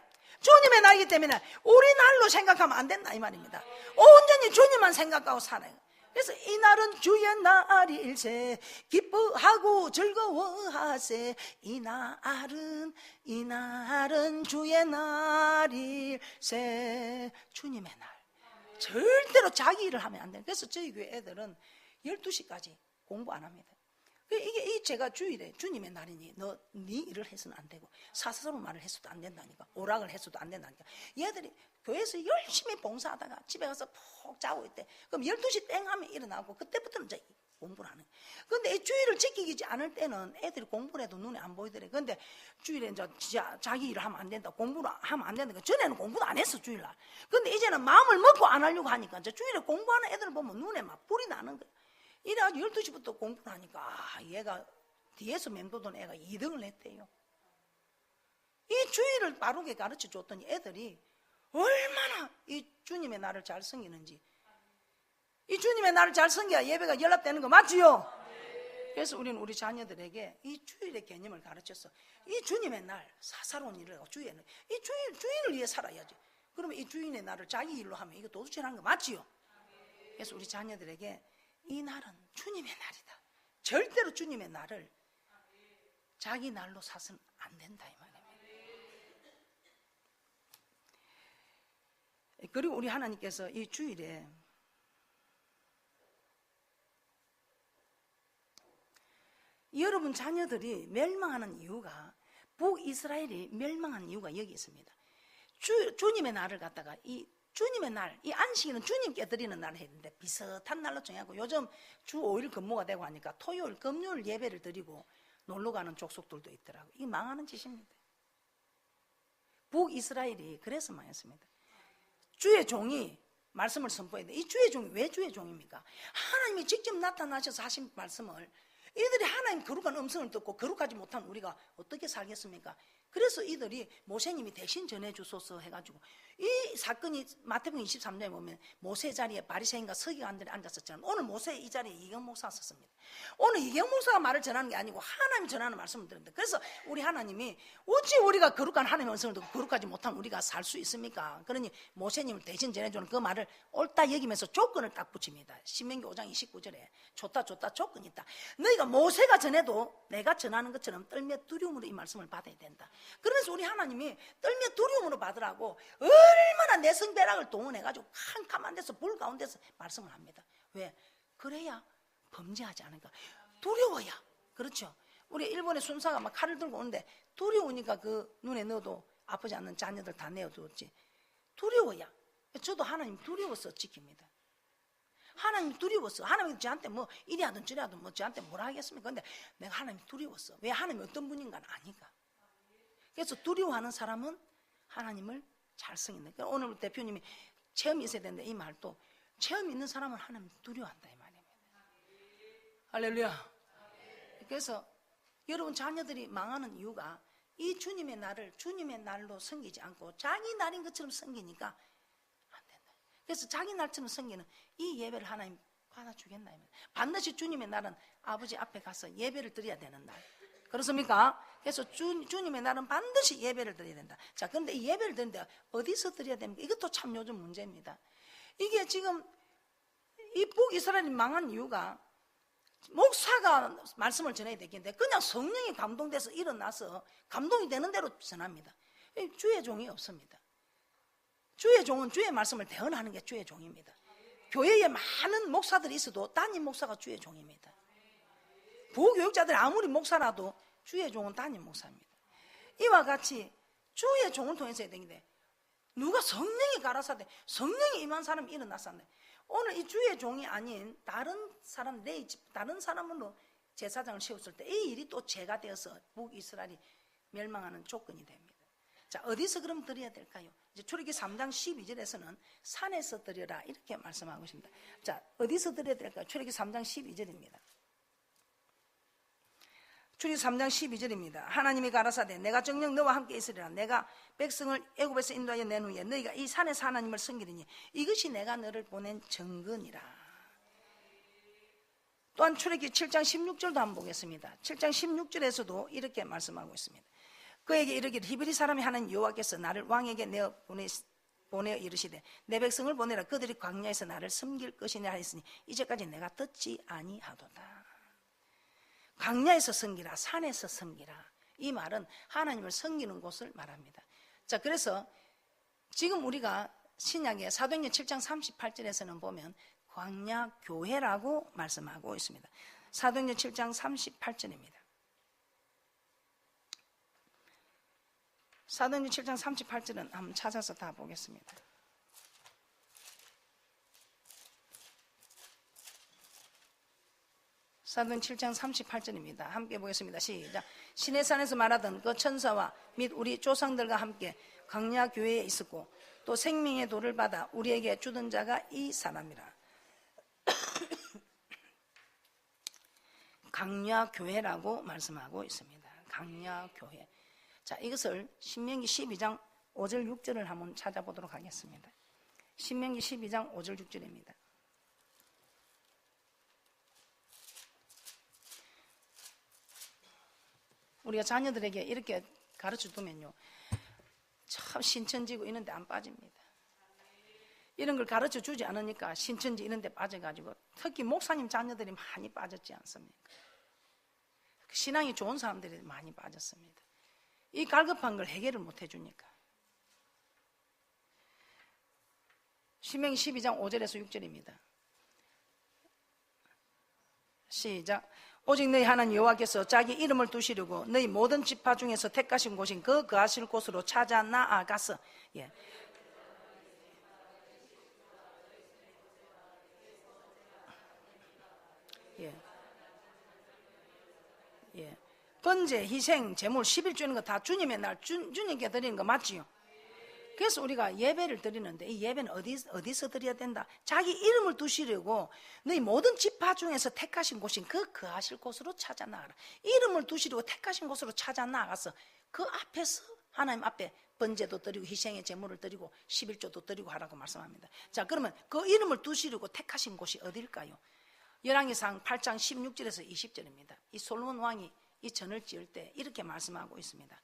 주님의 날이기 때문에 우리 날로 생각하면 안 된다 이 말입니다. 온전히 주님만 생각하고 살아요. 그래서 이 날은 주의 날일세 기뻐하고 즐거워하세. 이 날은 주의 날일세. 주님의 날. 절대로 자기 일을 하면 안 돼요. 그래서 저희 교회 애들은 12시까지 공부 안 합니다. 이게 제가 주일에 주님의 날이니 너 네 일을 해서는 안 되고 사사로운 말을 해서도 안 된다니까, 오락을 해서도 안 된다니까. 얘들이 교회에서 열심히 봉사하다가 집에 가서 푹 자고 있대. 그럼 12시 땡 하면 일어나고 그때부터는 이제 공부를 하는 거예요. 그런데 이 주일을 지키지 않을 때는 애들이 공부를 해도 눈에 안 보이더래. 그런데 주일에 이제 자기 일을 하면 안 된다, 공부를 하면 안 된다. 전에는 공부도 안 했어 주일날. 그런데 이제는 마음을 먹고 안 하려고 하니까 이제 주일에 공부하는 애들을 보면 눈에 막 불이 나는 거예요. 이래가지고 12시부터 공부를 하니까 얘가 뒤에서 맴도던 애가 2등을 했대요. 이 주일을 바르게 가르쳐 줬더니 애들이 얼마나 이 주님의 날을 잘 섬기는지. 이 주님의 날을 잘 섬겨야 예배가 연락되는 거 맞지요? 그래서 우리는 우리 자녀들에게 이 주일의 개념을 가르쳤어. 이 주님의 날, 사사로운 일을 하고 주일을, 이 주인을 위해 살아야지. 그러면 이 주인의 날을 자기 일로 하면 이거 도둑질하는 거 맞지요? 그래서 우리 자녀들에게 이 날은 주님의 날이다. 절대로 주님의 날을 자기 날로 사서는 안 된다 이 말입니다. 그리고 우리 하나님께서 이 주일에 여러분 자녀들이 멸망하는 이유가, 북이스라엘이 멸망하는 이유가 여기 있습니다. 주님의 날을 갖다가 이 주님의 날, 이 안식일은 주님께 드리는 날을 했는데 비슷한 날로 정하고, 요즘 주 5일 근무가 되고 하니까 토요일, 금요일 예배를 드리고 놀러가는 족속들도 있더라고요. 이게 망하는 짓입니다. 북이스라엘이 그래서 망했습니다. 주의 종이 말씀을 선포해야 돼. 이 주의 종이 왜 주의 종입니까? 하나님이 직접 나타나셔서 하신 말씀을 이들이 하나님 거룩한 음성을 듣고 거룩하지 못한 우리가 어떻게 살겠습니까? 그래서 이들이 모세님이 대신 전해주소서 해가지고, 이 사건이 마태복음 23장에 보면 모세 자리에 바리새인과 서기관들이 앉았었잖아요. 오늘 모세 이 자리에 이경 목사가 섰습니다. 오늘 이경 목사가 말을 전하는 게 아니고 하나님 전하는 말씀을 드립니다. 그래서 우리 하나님이 어찌 우리가 거룩한 하나님의 음성을 듣고 거룩하지 못한 우리가 살 수 있습니까? 그러니 모세님을 대신 전해주는 그 말을 옳다 여기면서 조건을 딱 붙입니다. 신명기 5장 29절에 좋다 조건이 있다. 너희가 모세가 전해도 내가 전하는 것처럼 떨며 두려움으로 이 말씀을 받아야 된다. 그래서 우리 하나님이 떨며 두려움으로 받으라고 얼마나 내성배락을 동원해가지고 캄캄한 데서 불 가운데서 말씀을 합니다. 왜? 그래야 범죄하지 않으니까. 두려워야. 그렇죠. 우리 일본의 순사가 막 칼을 들고 오는데 두려우니까 그 눈에 넣어도 아프지 않는 자녀들 다 내어두었지. 두려워야. 저도 하나님 두려워서 지킵니다. 하나님 두려웠어. 하나님이 저한테 뭐 이리 하든 저리 하든 뭐 저한테 뭐라 하겠습니까? 근데 내가 하나님 두려웠어. 왜? 하나님이 어떤 분인가는 아니까. 그래서 두려워하는 사람은 하나님을 잘 승인해. 오늘 대표님이 체험이 있어야 되는데 이 말도 체험 있는 사람은 하나님 두려워한다 이 말입니다. 할렐루야. 그래서 여러분 자녀들이 망하는 이유가 이 주님의 날을 주님의 날로 섬기지 않고 자기 날인 것처럼 섬기니까 안 된다. 그래서 자기 날처럼 섬기는 이 예배를 하나님 받아주겠나. 반드시 주님의 날은 아버지 앞에 가서 예배를 드려야 되는 날. 그렇습니까? 그래서 주님의 날은 반드시 예배를 드려야 된다. 자, 그런데 이 예배를 드리는데 어디서 드려야 됩니까? 이것도 참 요즘 문제입니다. 이게 지금 이 북이스라엘이 망한 이유가 목사가 말씀을 전해야 되겠는데 그냥 성령이 감동돼서 일어나서 감동이 되는 대로 전합니다. 주의 종이 없습니다. 주의 종은 주의 말씀을 대언하는 게 주의 종입니다. 교회에 많은 목사들이 있어도 담임 목사가 주의 종입니다. 부교육자들이 아무리 목사라도 주의 종은 담임 목사입니다. 이와 같이 주의 종을 통해서 해야 되는데, 누가 성령이 가라사대 성령이 임한 사람이 일어났었네. 오늘 이 주의 종이 아닌 다른 사람, 다른 사람으로 제사장을 세웠을 때 이 일이 또 죄가 되어서 북이스라엘이 멸망하는 조건이 됩니다. 자, 어디서 그럼 드려야 될까요? 이제 출애굽기 3장 12절에서는 산에서 드려라 이렇게 말씀하고 있습니다. 자, 어디서 드려야 될까요? 출애굽기 3장 12절입니다. 출애굽기 3장 12절입니다. 하나님이 가라사대 내가 정녕 너와 함께 있으리라. 내가 백성을 애굽에서 인도하여 낸 후에 너희가 이 산에서 하나님을 섬기리니 이것이 내가 너를 보낸 증거니라. 또한 출애굽기 7장 16절도 한번 보겠습니다. 7장 16절에서도 이렇게 말씀하고 있습니다. 그에게 이르기를 히브리 사람이 하는 여호와께서 나를 왕에게 내어 보내어 이르시되 내 백성을 보내라. 그들이 광야에서 나를 섬길 것이냐 하였으니 이제까지 내가 듣지 아니하도다. 광야에서 섬기라, 산에서 섬기라. 이 말은 하나님을 섬기는 곳을 말합니다. 자, 그래서 지금 우리가 신약의 사도행전 7장 38절에서는 보면 광야 교회라고 말씀하고 있습니다. 사도행전 7장 38절입니다. 사도행전 7장 38절은 한번 찾아서 다 보겠습니다. 사도행전 7장 38절입니다. 함께 보겠습니다. 시작. 시내산에서 말하던 그 천사와 및 우리 조상들과 함께 광야 교회에 있었고 또 생명의 도를 받아 우리에게 주던 자가 이 사람이라. 광야 교회라고 말씀하고 있습니다. 광야 교회. 자, 이것을 신명기 12장 5절 6절을 한번 찾아보도록 하겠습니다. 신명기 12장 5절 6절입니다. 우리가 자녀들에게 이렇게 가르쳐 두면요, 참 신천지고 이런 데 안 빠집니다. 이런 걸 가르쳐 주지 않으니까 신천지 이런 데 빠져가지고 특히 목사님 자녀들이 많이 빠졌지 않습니까? 신앙이 좋은 사람들이 많이 빠졌습니다. 이 갈급한 걸 해결을 못 해주니까. 신명기 12장 5절에서 6절입니다. 시작. 오직 너희 하나님 여호와께서 자기 이름을 두시려고 너희 모든 지파 중에서 택하신 곳인 그 거하실 곳으로 찾아 나아가서, 예. 예. 예. 번제, 희생, 제물, 11 주는 거 다 주님의 날 주님께 드리는 거 맞지요? 그래서 우리가 예배를 드리는데 이 예배는 어디서 드려야 된다? 자기 이름을 두시려고 너희 모든 지파 중에서 택하신 곳인 그 거하실 곳으로 찾아 나가라. 이름을 두시려고 택하신 곳으로 찾아 나가서 그 앞에서 하나님 앞에 번제도 드리고 희생의 제물을 드리고 11조도 드리고 하라고 말씀합니다. 자, 그러면 그 이름을 두시려고 택하신 곳이 어딜까요? 열왕기상 8장 16절에서 20절입니다. 이 솔로몬 왕이 이 전을 지을 때 이렇게 말씀하고 있습니다.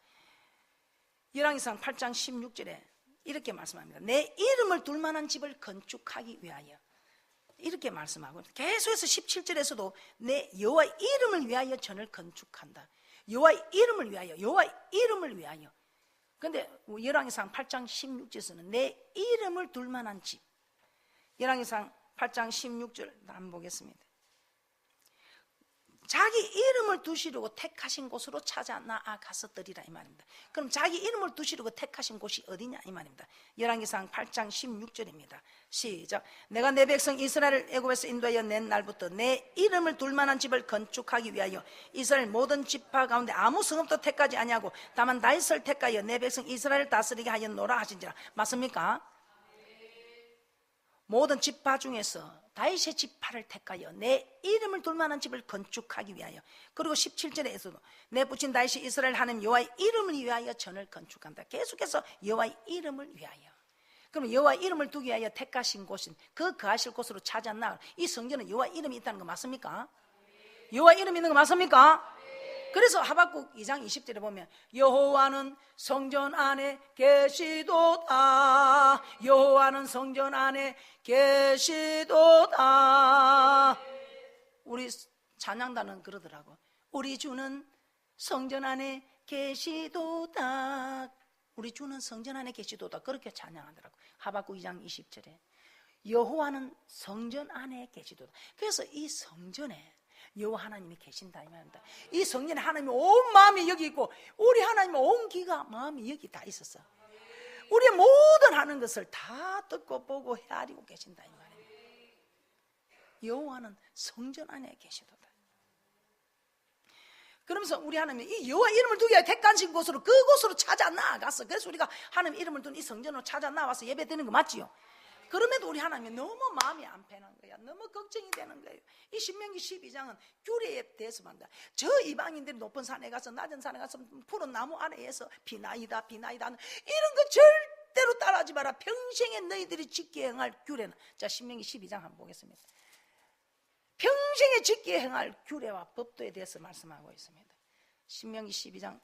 열왕기상 8장 16절에 이렇게 말씀합니다. 내 이름을 둘 만한 집을 건축하기 위하여, 이렇게 말씀하고 계속해서 17절에서도 내 여호와 이름을 위하여 전을 건축한다. 여호와 이름을 위하여, 여호와 이름을 위하여. 그런데 열왕기상 8장 16절에서는 내 이름을 둘 만한 집. 열왕기상 8장 16절 한번 보겠습니다. 자기 이름을 두시려고 택하신 곳으로 찾아 나아가서 드리라 이 말입니다. 그럼 자기 이름을 두시려고 택하신 곳이 어디냐 이 말입니다. 열왕기상 8장 16절입니다. 시작. 내가 내 백성 이스라엘을 애굽에서 인도하여 낸 날부터 내 이름을 둘 만한 집을 건축하기 위하여 이스라엘 모든 지파 가운데 아무 성읍도 택하지 아니하고 다만 다윗을 택하여 내 백성 이스라엘을 다스리게 하였노라 하신지라. 맞습니까? 모든 지파 중에서 다윗의 지파를 택하여 내 이름을 둘 만한 집을 건축하기 위하여. 그리고 17절에서도 내 붙인 다윗이 이스라엘 하나님 여호와의 이름을 위하여 전을 건축한다. 계속해서 여호와의 이름을 위하여. 그럼 여호와의 이름을 두기 위하여 택하신 곳인 그 거하실 곳으로 찾아 나가. 이 성전은 여호와의 이름이 있다는 거 맞습니까? 여호와의 이름이 있는 거 맞습니까? 그래서 하박국 2장 20절에 보면 여호와는 성전 안에 계시도다. 여호와는 성전 안에 계시도다. 우리 찬양단은 그러더라고. 우리 주는 성전 안에 계시도다. 우리 주는 성전 안에 계시도다. 그렇게 찬양하더라고. 하박국 2장 20절에 여호와는 성전 안에 계시도다. 그래서 이 성전에 여호와 하나님이 계신다 이 말입니다. 이 성전에 하나님이 온 마음이 여기 있고 우리 하나님의 온 기가 마음이 여기 다 있었어. 우리의 모든 하는 것을 다 듣고 보고 헤아리고 계신다 이 말입니다. 여호와는 성전 안에 계시도다. 그러면서 우리 하나님이 이 여호와 이름을 두기 위해 택하신 곳으로 그곳으로 찾아 나아갔어. 그래서 우리가 하나님 이름을 둔 이 성전으로 찾아 나와서 예배 드리는 거 맞지요? 그럼에도 우리 하나님이 너무 마음이 안 편한 거야. 너무 걱정이 되는 거예요. 이 신명기 12장은 규례에 대해서 말한다. 저 이방인들이 높은 산에 가서 낮은 산에 가서 푸른 나무 아래에서 비나이다 비나이다 하는 이런 거 절대로 따라하지 마라. 평생에 너희들이 지키게 행할 규례는. 자, 신명기 12장 한번 보겠습니다. 평생에 지키게 행할 규례와 법도에 대해서 말씀하고 있습니다. 신명기 12장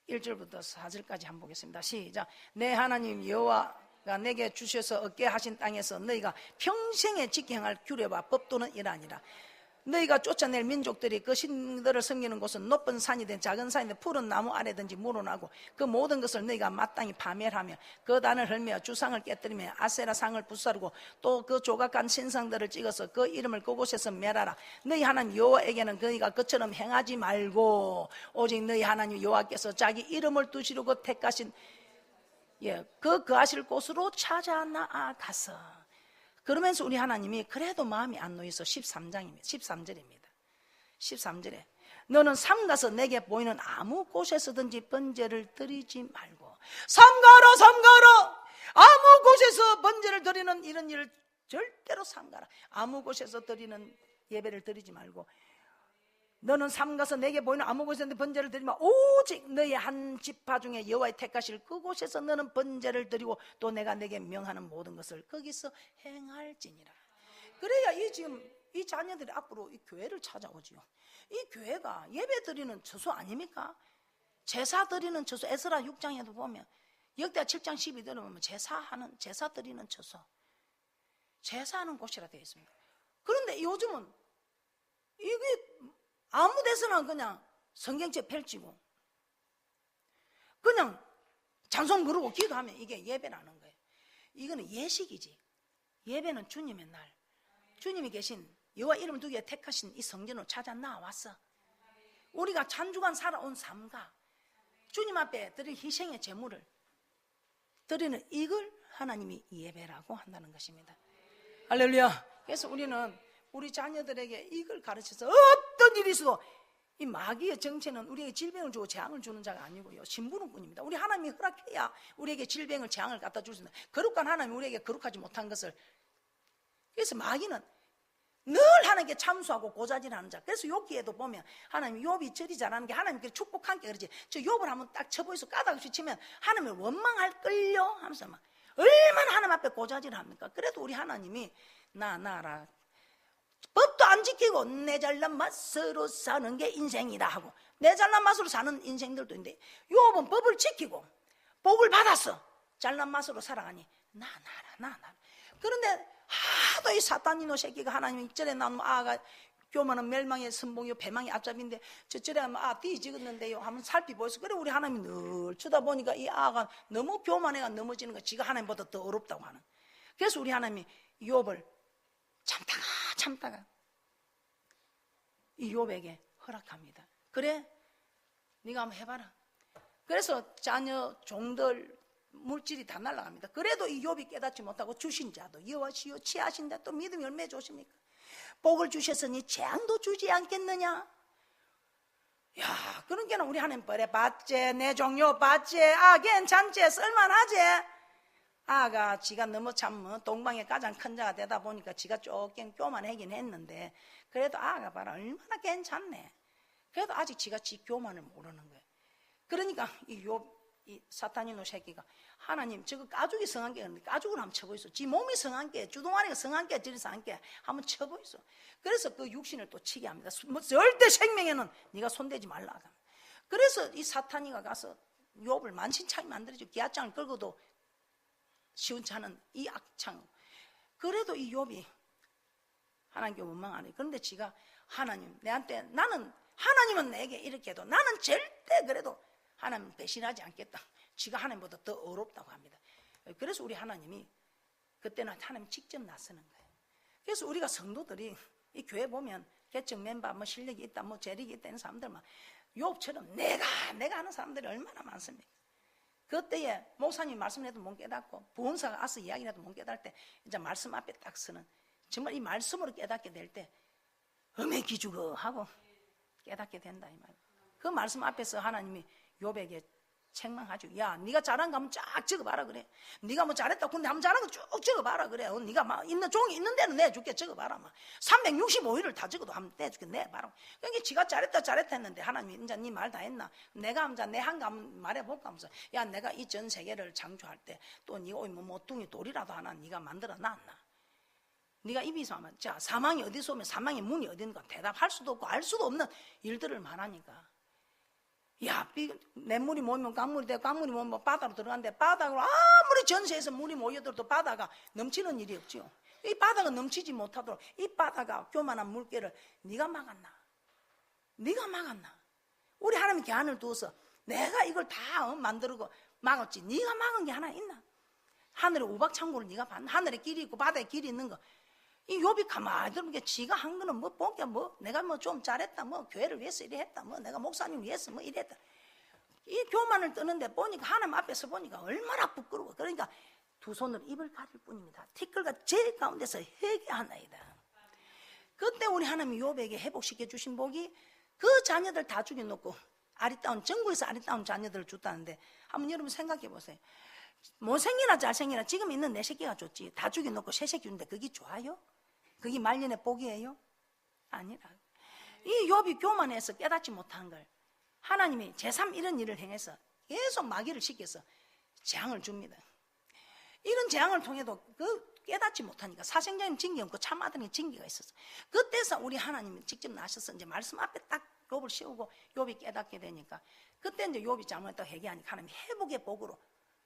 1절부터 4절까지 한번 보겠습니다. 시작. 내 하나님 여호와가 내게 주셔서 얻게 하신 땅에서 너희가 평생에 지켜 행할 규례와 법도는 이러하니라. 너희가 쫓아낼 민족들이 그 신들을 섬기는 곳은 높은 산이든 작은 산이든 푸른 나무 아래든지 물어나고 그 모든 것을 너희가 마땅히 파멸하며 그 단을 헐며 주상을 깨뜨리며 아세라 상을 부수고 또 그 조각한 신상들을 찍어서 그 이름을 그곳에서 멸하라. 너희 하나님 여호와에게는 너희가 그처럼 행하지 말고 오직 너희 하나님 여호와께서 자기 이름을 두시려고 택하신 그 거하실 곳으로 찾아 나아가서. 그러면서 우리 하나님이 그래도 마음이 안 놓여서 13절입니다. 13절에 너는 삼가서 내게 보이는 아무 곳에서든지 번제를 드리지 말고. 삼가라 아무 곳에서 번제를 드리는 이런 일을 절대로 삼가라. 아무 곳에서 드리는 예배를 드리지 말고 너는 삼가서 내게 보이는 아무 곳에서 번제를 드리면 오직 너희 한 지파 중에 여호와의 택하실 그곳에서 너는 번제를 드리고 또 내가 내게 명하는 모든 것을 거기서 행할지니라. 그래야 지금 이 자녀들이 앞으로 이 교회를 찾아오지요. 이 교회가 예배 드리는 처소 아닙니까? 제사 드리는 처소. 에스라 6장에도 보면 역대하 7장 12절에 보면 제사 드리는 처소, 제사하는 곳이라 되어 있습니다. 그런데 요즘은 이게 아무 데서나 그냥 성경책 펼치고 그냥 찬송 부르고 기도하면 이게 예배라는 거예요. 이거는 예식이지. 예배는 주님의 날, 주님이 계신 여호와 이름을 두기에 택하신 이 성전으로 찾아 나와서 우리가 한 주간 살아온 삶과 주님 앞에 드릴 희생의 제물을 드리는 이걸 하나님이 예배라고 한다는 것입니다. 할렐루야. 그래서 우리는 우리 자녀들에게 이걸 가르쳐서 어떤 일이 있어도 이 마귀의 정체는 우리에게 질병을 주고 재앙을 주는 자가 아니고요, 심부름꾼입니다. 우리 하나님이 허락해야 우리에게 질병을 재앙을 갖다 줄 수 있는 거룩한 하나님이 우리에게 거룩하지 못한 것을. 그래서 마귀는 늘 하나님께 참수하고 고자질하는 자. 그래서 욥기에도 보면 하나님 욥이 저리 잘하는 게 하나님께 축복한 게 그러지. 저 욥을 한번 딱 쳐보이소 까닭 없이 치면 하나님을 원망할걸요 하면서 막 얼마나 하나님 앞에 고자질을 합니까? 그래도 우리 하나님이 나라 법도 안 지키고 내 잘난 맛으로 사는 게 인생이다 하고 내 잘난 맛으로 사는 인생들도 있는데 욥은 법을 지키고 복을 받았어. 잘난 맛으로 살아가니 나라. 그런데 하도 이 사탄 이노 새끼가 하나님 이절에 나오면 아가 교만은 멸망의 선봉이요 배망의 앞잡인데 저절에 하면 뒤지겠는데요 하면 살피보였어. 그래 우리 하나님이 늘 쳐다보니까 이 아가 너무 교만해가 넘어지는 거 지가 하나님보다 더 어렵다고 하는. 그래서 우리 하나님이 욥을 참다가 이 욥에게 허락합니다. 그래 네가 한번 해봐라. 그래서 자녀 종들 물질이 다 날아갑니다. 그래도 이 욥이 깨닫지 못하고 주신 자도 여호와시요 취하신다. 또 믿음이 얼마나 좋습니까? 복을 주셨으니 재앙도 주지 않겠느냐. 야, 그런 게는 우리 하나님 버려 받제 내 종료 받제 괜찮제 쓸만하제. 아가 지가 너무 참 동방의 가장 큰 자가 되다 보니까 지가 조금 교만하긴 했는데 그래도 아가 봐라 얼마나 괜찮네. 그래도 아직 지가 지 교만을 모르는 거예요. 그러니까 이 사탄이노 새끼가 하나님 저거 가죽이 성한 게 있는데 가죽을 한번 쳐보이소. 지 몸이 성한 게 주둥아리가 성한 게 저리 성한 게 한번 쳐보이소. 그래서 그 육신을 또 치게 합니다. 절대 생명에는 네가 손대지 말라. 그래서 이 사탄이가 가서 욥을 만신창이 만들어주고 기아장을 끌고도 시원찮은 이 악창. 그래도 이 욥이 하나님께 원망 안 해. 그런데 지가 하나님 내한테 나는 하나님은 내게 이렇게 해도 나는 절대 그래도 하나님 배신하지 않겠다. 지가 하나님보다 더 어렵다고 합니다. 그래서 우리 하나님이 그때는 하나님 직접 나서는 거예요. 그래서 우리가 성도들이 이 교회 보면 개척 멤버 뭐 실력이 있다 뭐 재력이 있다 이런 사람들 막 욥처럼 내가 하는 사람들이 얼마나 많습니까? 그때에 목사님 말씀해도 못 깨닫고 부원사가 와서 이야기해도 못 깨달을 때 이제 말씀 앞에 딱 서는 정말 이 말씀으로 깨닫게 될 때 음의 기주거 하고 깨닫게 된다 이 말이에요. 그 말씀 앞에서 하나님이 욥에게 책망하죠. 야, 네가 잘한 거 한번 쫙 적어봐라 그래. 네가 뭐 잘했다. 근데 한번 잘한 거 쭉 적어봐라 그래. 네가 막 있는 종이 있는 데는 내줄게 적어봐라. 막 365일을 다 적어도 한번 내줄게 내봐라. 그러니까 지가 잘했다 했는데 하나님이 이제 네 말 다 했나? 내가 이제 내 한 거 한번 말해볼까 하면서 야, 내가 이 전 세계를 창조할 때 또 네가 뭐 모퉁이 돌이라도 하나 네가 만들어 놨나? 네가 입에서 하면 자 사망이 어디서 오면 사망의 문이 어딘가 대답할 수도 없고 알 수도 없는 일들을 말하니까. 야, 냇물이 모이면 강물이 되고 강물이 모이면 바다로 들어가는데 바다로 아무리 전세에서 물이 모여들어도 바다가 넘치는 일이 없지요. 이 바다가 넘치지 못하도록 이 바다가 교만한 물결을 네가 막았나? 네가 막았나? 우리 하나님께 안을 두어서 내가 이걸 다 만들고 막았지. 네가 막은 게 하나 있나? 하늘의 우박창고를 네가 봤나? 하늘에 길이 있고 바다에 길이 있는 거. 이 욥이 가만히 들으니까 지가 한 거는 뭐 보니까 뭐 내가 뭐 좀 잘했다 뭐 교회를 위해서 이래 했다 뭐 내가 목사님 위해서 뭐 이래 했다 이 교만을 뜨는데 보니까 하나님 앞에서 보니까 얼마나 부끄러워. 그러니까 두 손으로 입을 가릴 뿐입니다. 티끌과 제 가운데서 회개하나이다. 그때 우리 하나님이 욥에게 회복시켜 주신 복이 그 자녀들 다 죽여놓고 아리따운 전국에서 아리따운 자녀들을 줬다는데 한번 여러분 생각해 보세요. 못생기나 잘생기나 지금 있는 내 새끼가 좋지. 다 죽여놓고 새 새끼 주는데 그게 좋아요? 그게 말년의 복이에요? 아니라. 이 욥이 교만해서 깨닫지 못한 걸 하나님이 제3 이런 일을 행해서 계속 마귀를 시켜서 재앙을 줍니다. 이런 재앙을 통해도 그 깨닫지 못하니까 사생자님 징계 없고 참아드는 징계가 있었어. 그때서 우리 하나님이 직접 나셔서 이제 말씀 앞에 딱 욥을 씌우고 욥이 깨닫게 되니까 그때 이제 욥이 잘못했다고 회개하니까 하나님이 회복의 복으로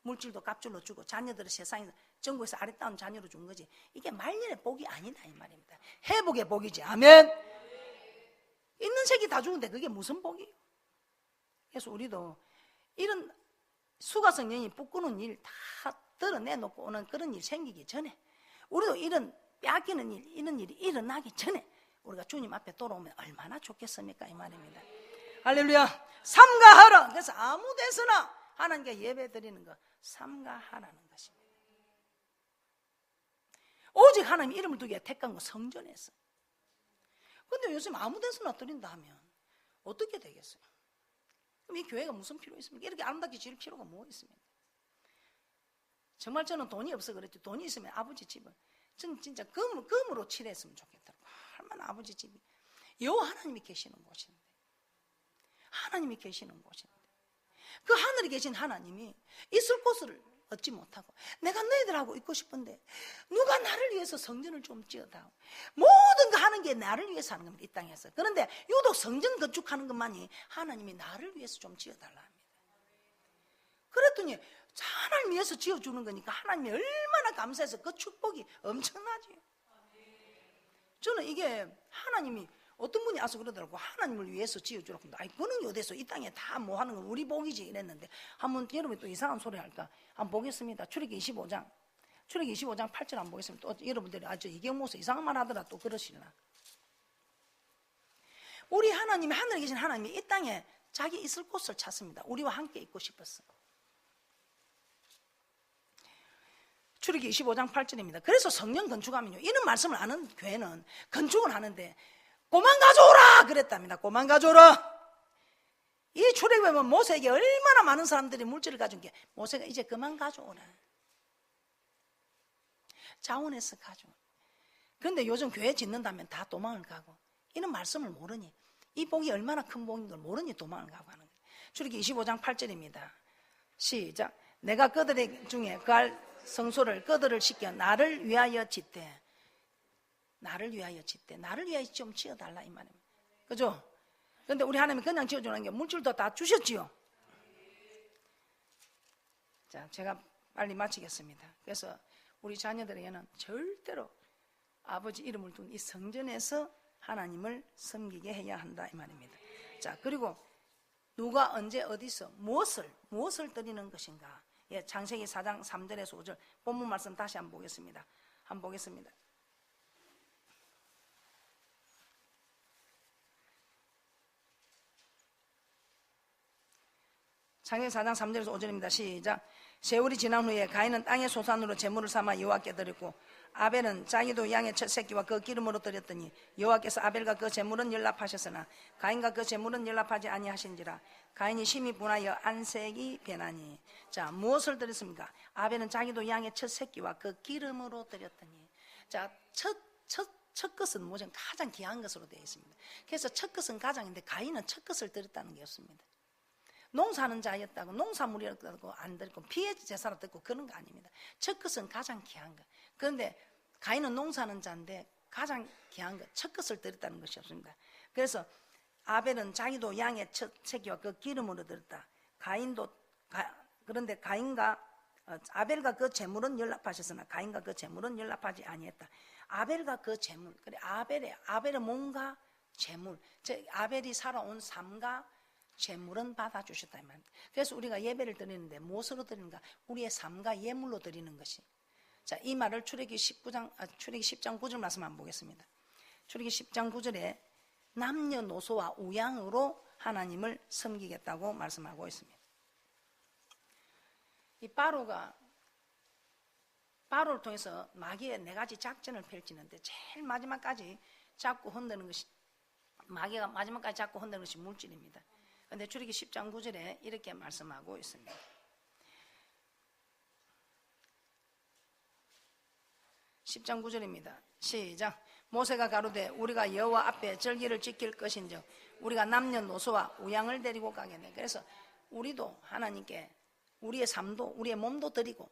물질도 값줄로 주고 자녀들을 세상에서 전국에서 아리따운 자녀로 준 거지. 이게 말년의 복이 아니다 이 말입니다. 회복의 복이지. 아멘. 있는 새끼 다 주는데 그게 무슨 복이에요? 그래서 우리도 이런 수가성년이 부끄는 일 다 드러내놓고 오는 그런 일 생기기 전에 우리도 이런 빼앗기는 일 이런 일이 일어나기 전에 우리가 주님 앞에 돌아오면 얼마나 좋겠습니까 이 말입니다. 할렐루야. 삼가하라. 그래서 아무 데서나 하나님께 예배 드리는 거 삼가하라는 것입니다. 오직 하나님 이름을 두기에 택한 거 성전에서. 근데 요즘 아무 데서나 드린다 하면 어떻게 되겠어요? 그럼 이 교회가 무슨 필요 있습니까? 이렇게 아름답게 지을 필요가 뭐 있습니까? 정말 저는 돈이 없어 그랬지. 돈이 있으면 아버지 집을 저는 진짜 금으로 칠했으면 좋겠더라고요. 얼마나 아버지 집이 여호와 하나님이 계시는 곳인데 하나님이 계시는 곳인데 그 하늘에 계신 하나님이 있을 곳을 얻지 못하고 내가 너희들하고 있고 싶은데 누가 나를 위해서 성전을 좀 지어다오. 모든 거 하는 게 나를 위해서 하는 겁니다 이 땅에서. 그런데 유독 성전 건축하는 것만이 하나님이 나를 위해서 좀 지어달라 합니다. 그랬더니 하나님 위해서 지어주는 거니까 하나님이 얼마나 감사해서 그 축복이 엄청나죠. 저는 이게 하나님이 어떤 분이 와서 그러더라고. 하나님을 위해서 지어주라고. 아이 그는 어디서 이 땅에 다 뭐 하는 건 우리 복이지 이랬는데 한번 여러분이 또 이상한 소리 할까 한번 보겠습니다. 출애기 25장 8절 한번 보겠습니다. 또 여러분들이 아주 이경모서 이상한 말 하더라 또 그러시나. 우리 하나님이 하늘에 계신 하나님이 이 땅에 자기 있을 곳을 찾습니다. 우리와 함께 있고 싶었어. 출애기 25장 8절입니다. 그래서 성령 건축하면요 이런 말씀을 아는 교회는 건축을 하는데 고만 가져오라 그랬답니다. 고만 가져오라. 이 출애굽에 보면 모세에게 얼마나 많은 사람들이 물질을 가져온 게 모세가 이제 그만 가져오라. 자원해서 가져오라. 그런데 요즘 교회 짓는다면 다 도망을 가고 이런 말씀을 모르니 이 복이 얼마나 큰 복인 걸 모르니 도망을 가고 하는 거예요. 출애굽기 25장 8절입니다. 시작. 내가 그들 중에 그할 성소를 그들을 시켜 나를 위하여 짓되 나를 위하여 짓되 나를 위하여 좀 지어달라 이 말입니다. 그죠? 그런데 우리 하나님이 그냥 지어주는 게 물질도 다 주셨지요. 자, 제가 빨리 마치겠습니다. 그래서 우리 자녀들에게는 절대로 아버지 이름을 둔 이 성전에서 하나님을 섬기게 해야 한다 이 말입니다. 자, 그리고 누가 언제 어디서 무엇을 드리는 것인가. 예, 창세기 4장 3절에서 5절 본문 말씀 다시 한번 보겠습니다. 창세기 4장 3절에서 5절입니다. 시작. 세월이 지난 후에 가인은 땅의 소산으로 제물을 삼아 여호와께 드렸고 아벨은 자기도 양의 첫 새끼와 그 기름으로 드렸더니 여호와께서 아벨과 그 제물은 연락하셨으나 가인과 그 제물은 연락하지 아니하신지라. 가인이 심히 분하여 안색이 변하니. 자, 무엇을 드렸습니까? 아벨은 자기도 양의 첫 새끼와 그 기름으로 드렸더니. 자, 첫 것은 무엇은 가장 귀한 것으로 되어 있습니다. 그래서 첫 것은 가장인데 가인은 첫 것을 드렸다는 게 없습니다. 농사하는 자였다고 농사물이었다고 안 드리고 피해 제사로 듣고 그런 거 아닙니다. 첫 것은 가장 귀한 거. 그런데 가인은 농사하는 자인데 가장 귀한 것, 첫 것을 드렸다는 것이 없습니다. 그래서 아벨은 자기도 양의 첫 새끼와 그 기름으로 드렸다. 그런데 아벨과 그 제물은 연락하셨으나 가인과 그 제물은 연락하지 아니했다. 아벨과 그 제물, 그래 아벨의 몸과 제물, 즉 아벨이 살아온 삶과 제물은 받아주셨다 이 말입니다. 그래서 우리가 예배를 드리는데 무엇으로 드리는가? 우리의 삶과 예물로 드리는 것이. 자, 이 말을 출애굽기 10장 9절 말씀 한번 보겠습니다. 출애굽기 10장 9절에 남녀노소와 우양으로 하나님을 섬기겠다고 말씀하고 있습니다. 이 바로를 통해서 마귀의 네 가지 작전을 펼치는데 제일 마지막까지 잡고 흔드는 것이, 마귀가 마지막까지 잡고 흔드는 것이 물질입니다. 그런데 출애굽기 10장 9절에 이렇게 말씀하고 있습니다. 10장 9절입니다. 시작. 모세가 가로되 우리가 여호와 앞에 절기를 지킬 것인즉 우리가 남녀노소와 우양을 데리고 가겠네. 그래서 우리도 하나님께 우리의 삶도 우리의 몸도 드리고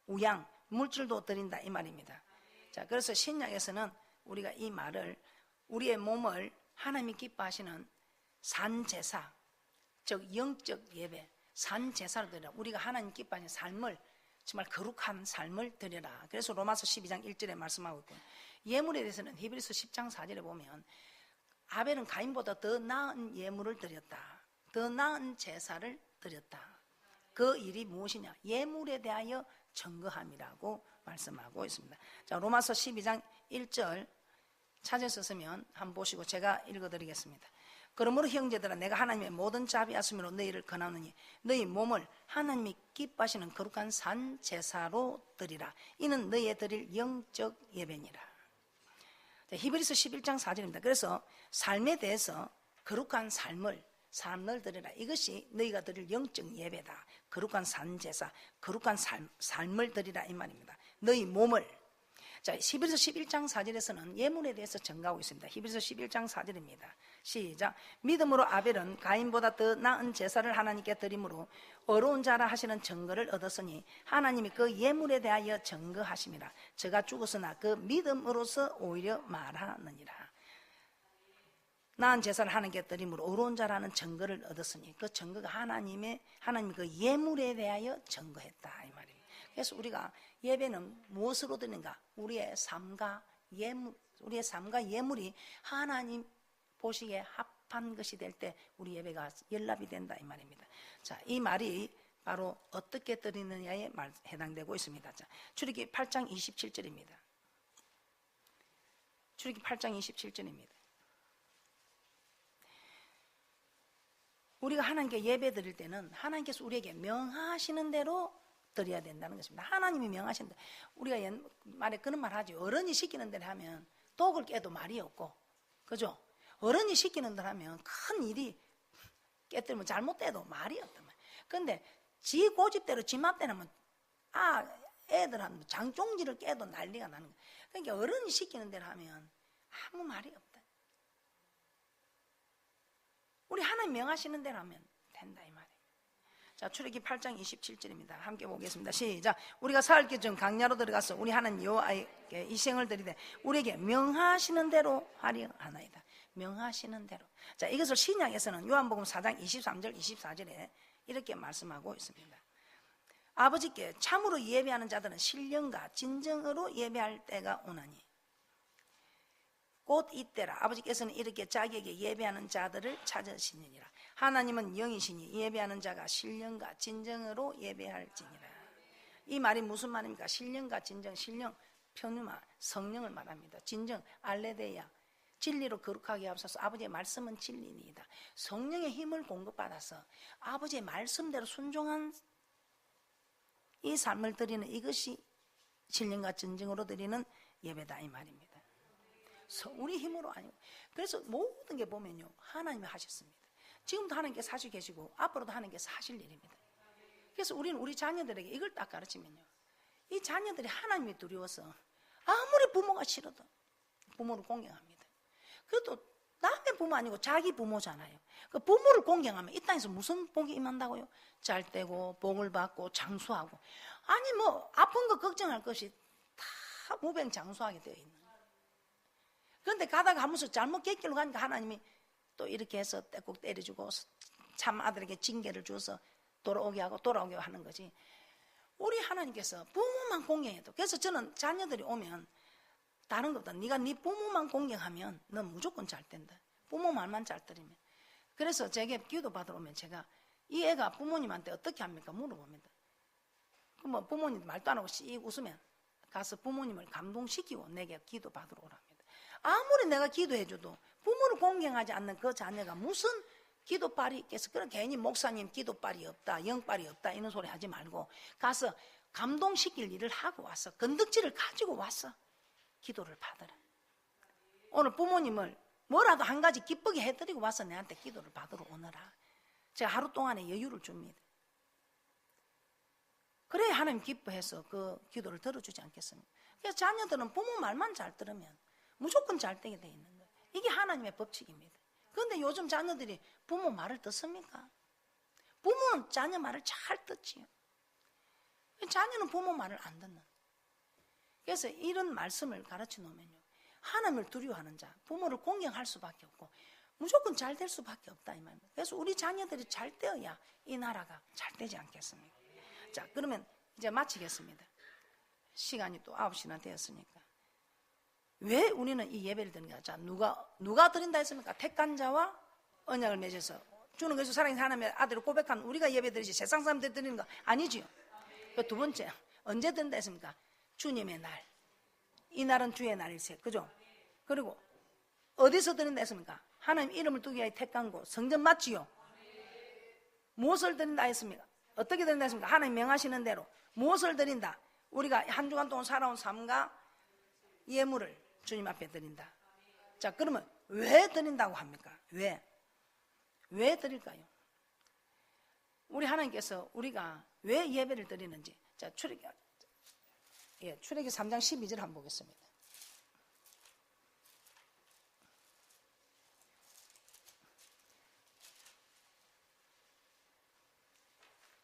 우양 물질도 드린다 이 말입니다. 자, 그래서 신약에서는 우리가 이 말을 우리의 몸을 하나님이 기뻐하시는 산제사, 즉 영적 예배, 산제사를 드리라. 우리가 하나님 기뻐하시는 삶을, 정말 거룩한 삶을 드려라. 그래서 로마서 12장 1절에 말씀하고 있고, 예물에 대해서는 히브리서 10장 4절에 보면 아벨은 가인보다 더 나은 예물을 드렸다, 더 나은 제사를 드렸다. 그 일이 무엇이냐? 예물에 대하여 증거함이라고 말씀하고 있습니다. 자, 로마서 12장 1절 찾으셨으면 한번 보시고 제가 읽어드리겠습니다. 그러므로 형제들아, 내가 하나님의 모든 자비하심으로 너희를 권하노니 너희 몸을 하나님이 기뻐하시는 거룩한 산 제사로 드리라. 이는 너희의 드릴 영적 예배니라. 히브리서 11장 4절입니다. 그래서 삶에 대해서 거룩한 삶을 드리라. 이것이 너희가 드릴 영적 예배다. 거룩한 산 제사, 거룩한 삶을 드리라 이 말입니다. 너희 몸을. 자, 히브리서 11장 4절에서는 예물에 대해서 증가하고 있습니다. 히브리서 11장 4절입니다. 시작. 믿음으로 아벨은 가인보다 더 나은 제사를 하나님께 드림으로 어려운 자라 하시는 증거를 얻었으니 하나님이 그 예물에 대하여 증거하심이라. 저가 죽었으나 그 믿음으로서 오히려 말하느니라. 나은 제사를 하나님께 드림으로 어려운 자라는 증거를 얻었으니 그 증거가 하나님이 그 예물에 대하여 증거했다 이 말입니다. 그래서 우리가 예배는 무엇으로 드리는가? 우리의 삶과 예물이 하나님 보시기에 합한 것이 될 때 우리 예배가 연합이 된다 이 말입니다. 자, 이 말이 바로 어떻게 드리느냐에 해당되고 있습니다. 자, 출애굽기 8장 27절입니다. 출애굽기 8장 27절입니다. 우리가 하나님께 예배 드릴 때는 하나님께서 우리에게 명하시는 대로 드려야 된다는 것입니다. 하나님이 명하신 대로. 우리가 옛말에 그런 말 하죠. 어른이 시키는 대로 하면 떡을 깨도 말이 없고, 그죠? 어른이 시키는 대로 하면 큰 일이 깨뜨리면 잘못돼도 말이 없단 말이에요. 그런데 지 고집대로 지 맘대로 하면 애들은 장종지를 깨도 난리가 나는 거예요. 그러니까 어른이 시키는 대로 하면 아무 말이 없다. 우리 하나님 명하시는 대로 하면 된다 이 말이에요. 자, 출애굽기 8장 27절입니다. 함께 보겠습니다. 시작. 우리가 사흘 전 강야로 들어가서 우리 하나님 여호와께 이생을 드리되 우리에게 명하시는 대로 하려 하나이다. 명하시는 대로. 자, 이것을 신약에서는 요한복음 4장 23절 24절에 이렇게 말씀하고 있습니다. 아버지께 참으로 예배하는 자들은 신령과 진정으로 예배할 때가 오나니. 곧 이때라. 아버지께서는 이렇게 자기에게 예배하는 자들을 찾으시느니라. 하나님은 영이시니 예배하는 자가 신령과 진정으로 예배할지니라. 이 말이 무슨 말입니까? 신령과 진정, 신령 표누마 성령을 말합니다. 진정 알레데야 진리로 거룩하게 하옵소서. 아버지의 말씀은 진리니이다. 성령의 힘을 공급받아서 아버지의 말씀대로 순종한 이 삶을 드리는 이것이 신령과 진정으로 드리는 예배다 이 말입니다. 우리 힘으로 아니고. 그래서 모든 게 보면요 하나님이 하셨습니다. 지금도 하나님께서 하시고 계시고 앞으로도 하나님께서 하실 일입니다. 그래서 우리는 우리 자녀들에게 이걸 딱 가르치면요 이 자녀들이 하나님이 두려워서 아무리 부모가 싫어도 부모를 공경합니다. 그래도 남의 부모 아니고 자기 부모잖아요. 그 부모를 공경하면 이 땅에서 무슨 복이 임한다고요? 잘 되고 복을 받고 장수하고. 아니 뭐 아픈 거 걱정할 것이 다 무병장수하게 되어 있는 거예요. 그런데 가다가 한 번씩 잘못 객길로 가니까 하나님이 또 이렇게 해서 떼꼭 때려주고 참 아들에게 징계를 줘서 돌아오게 하는 거지. 우리 하나님께서 부모만 공경해도. 그래서 저는 자녀들이 오면 다른 것보다 네가 네 부모만 공경하면 넌 무조건 잘 된다. 부모 말만 잘 들으면. 그래서 제게 기도 받으러 오면 제가 이 애가 부모님한테 어떻게 합니까? 물어봅니다. 그럼 부모님 말도 안 하고 씩 웃으면 가서 부모님을 감동시키고 내게 기도 받으러 오랍니다. 아무리 내가 기도해줘도 부모를 공경하지 않는 그 자녀가 무슨 기도빨이 있겠어. 그럼 괜히 목사님 기도빨이 없다, 영빨이 없다 이런 소리 하지 말고 가서 감동시킬 일을 하고 와서 건덕지를 가지고 와서 기도를 받으라. 오늘 부모님을 뭐라도 한 가지 기쁘게 해드리고 와서 내한테 기도를 받으러 오너라. 제가 하루 동안의 여유를 줍니다. 그래야 하나님 기뻐해서 그 기도를 들어주지 않겠습니까? 그래서 자녀들은 부모 말만 잘 들으면 무조건 잘 되게 돼 있는 거예요. 이게 하나님의 법칙입니다. 그런데 요즘 자녀들이 부모 말을 듣습니까? 부모는 자녀 말을 잘 듣지요. 자녀는 부모 말을 안 듣는. 그래서 이런 말씀을 가르쳐 놓으면요 하나님을 두려워하는 자, 부모를 공경할 수밖에 없고 무조건 잘 될 수밖에 없다 이 말입니다. 그래서 우리 자녀들이 잘 되어야 이 나라가 잘 되지 않겠습니까? 자, 그러면 이제 마치겠습니다. 시간이 또 9시나 되었으니까. 왜 우리는 이 예배를 드리는가? 자, 누가 드린다 했습니까? 택한 자와 언약을 맺어서 주는 것이 사랑의 하나님의 아들을 고백한 우리가 예배 드리지 세상 사람들 드리는 거 아니지요. 그 두 번째, 언제 드린다 했습니까? 주님의 날. 이 날은 주의 날일세. 그죠? 그리고 어디서 드린다 했습니까? 하나님 이름을 두기 위하여 택한 곳, 성전 맞지요? 무엇을 드린다 했습니까? 어떻게 드린다 했습니까? 하나님 명하시는 대로 무엇을 드린다? 우리가 한 주간 동안 살아온 삶과 예물을 주님 앞에 드린다. 자, 그러면 왜 드린다고 합니까? 왜 드릴까요? 우리 하나님께서 우리가 왜 예배를 드리는지. 자, 출애굽기 3장 12절 한번 보겠습니다.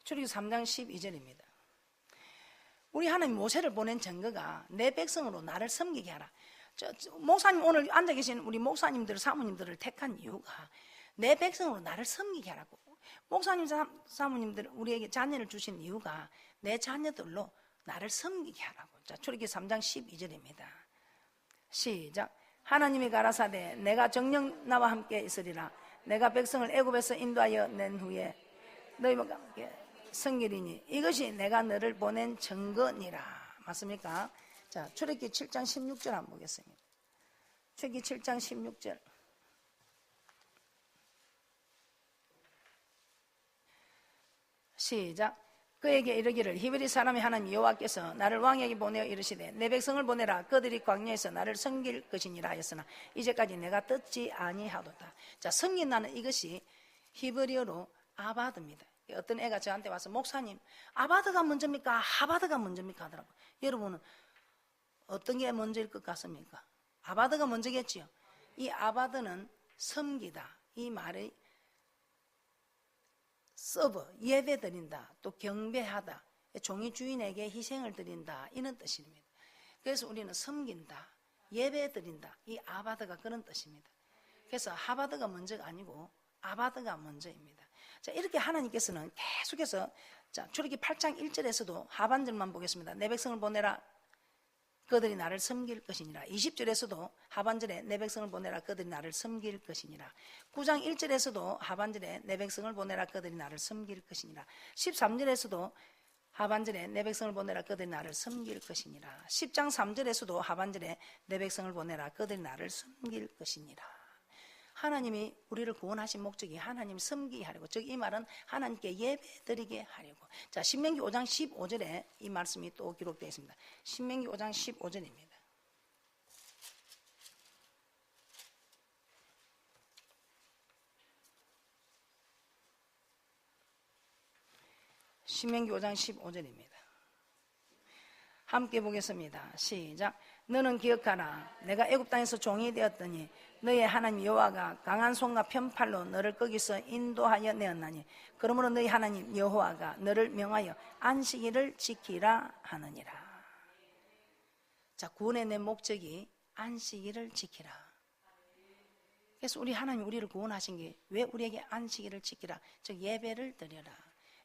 출애굽기 3장 12절입니다. 우리 하나님 모세를 보낸 증거가 내 백성으로 나를 섬기게 하라. 목사님 오늘 앉아 계신 우리 목사님들 사모님들을 택한 이유가 내 백성으로 나를 섬기게 하라고. 목사님 사모님들 우리에게 자녀를 주신 이유가 내 자녀들로 나를 섬기게 하라고. 자, 출애굽기 3장 12절입니다. 시작. 하나님이 가라사대 내가 정녕 나와 함께 있으리라. 내가 백성을 애굽에서 인도하여 낸 후에 너희와 함께 성결이니 이것이 내가 너를 보낸 증거니라. 맞습니까? 자, 출애굽기 7장 16절 한번 보겠습니다. 출애굽기 7장 16절. 시작. 그에게 이르기를 히브리 사람의 하나님 여호와께서 나를 왕에게 보내어 이르시되 내 백성을 보내라. 그들이 광야에서 나를 섬길 것이니라 하였으나 이제까지 내가 듣지 아니하도다. 자, 섬긴다는 이것이 히브리어로 아바드입니다. 어떤 애가 저한테 와서 목사님 아바드가 먼저입니까? 하바드가 먼저입니까? 하더라고요. 여러분은 어떤 게 먼저일 것 같습니까? 아바드가 먼저겠지요. 이 아바드는 섬기다 이 말의 서브 예배 드린다, 또 경배하다, 종이 주인에게 희생을 드린다 이런 뜻입니다. 그래서 우리는 섬긴다, 예배 드린다 이 아바드가 그런 뜻입니다. 그래서 하바드가 먼저가 아니고 아바드가 먼저입니다. 자, 이렇게 하나님께서는 계속해서 자, 출애굽기 8장 1절에서도 하반절만 보겠습니다. 내 백성을 보내라. 그들이 나를 섬길 것이니라. 20절에서도 하반절에 내 백성을 보내라. 그들이 나를 섬길 것이니라. 9장 1절에서도 하반절에 내 백성을 보내라. 그들이 나를 섬길 것이니라. 13절에서도 하반절에 내 백성을 보내라. 그들이 나를 섬길 것이니라. 10장 3절에서도 하반절에 내 백성을 보내라. 그들이 나를 섬길 것이니라. 하나님이 우리를 구원하신 목적이 하나님 섬기게 하려고, 즉 이 말은 하나님께 예배드리게 하려고. 자, 신명기 5장 15절에 이 말씀이 또 기록되어 있습니다. 신명기 5장 15절입니다. 신명기 5장 15절입니다. 함께 보겠습니다. 시작. 너는 기억하라. 내가 애굽 땅에서 종이 되었더니 너의 하나님 여호와가 강한 손과 편팔로 너를 거기서 인도하여 내었나니 그러므로 너희 하나님 여호와가 너를 명하여 안식일을 지키라 하느니라. 자, 구원의 내 목적이 안식일을 지키라. 그래서 우리 하나님 우리를 구원하신 게 왜 우리에게 안식일을 지키라, 즉 예배를 드려라.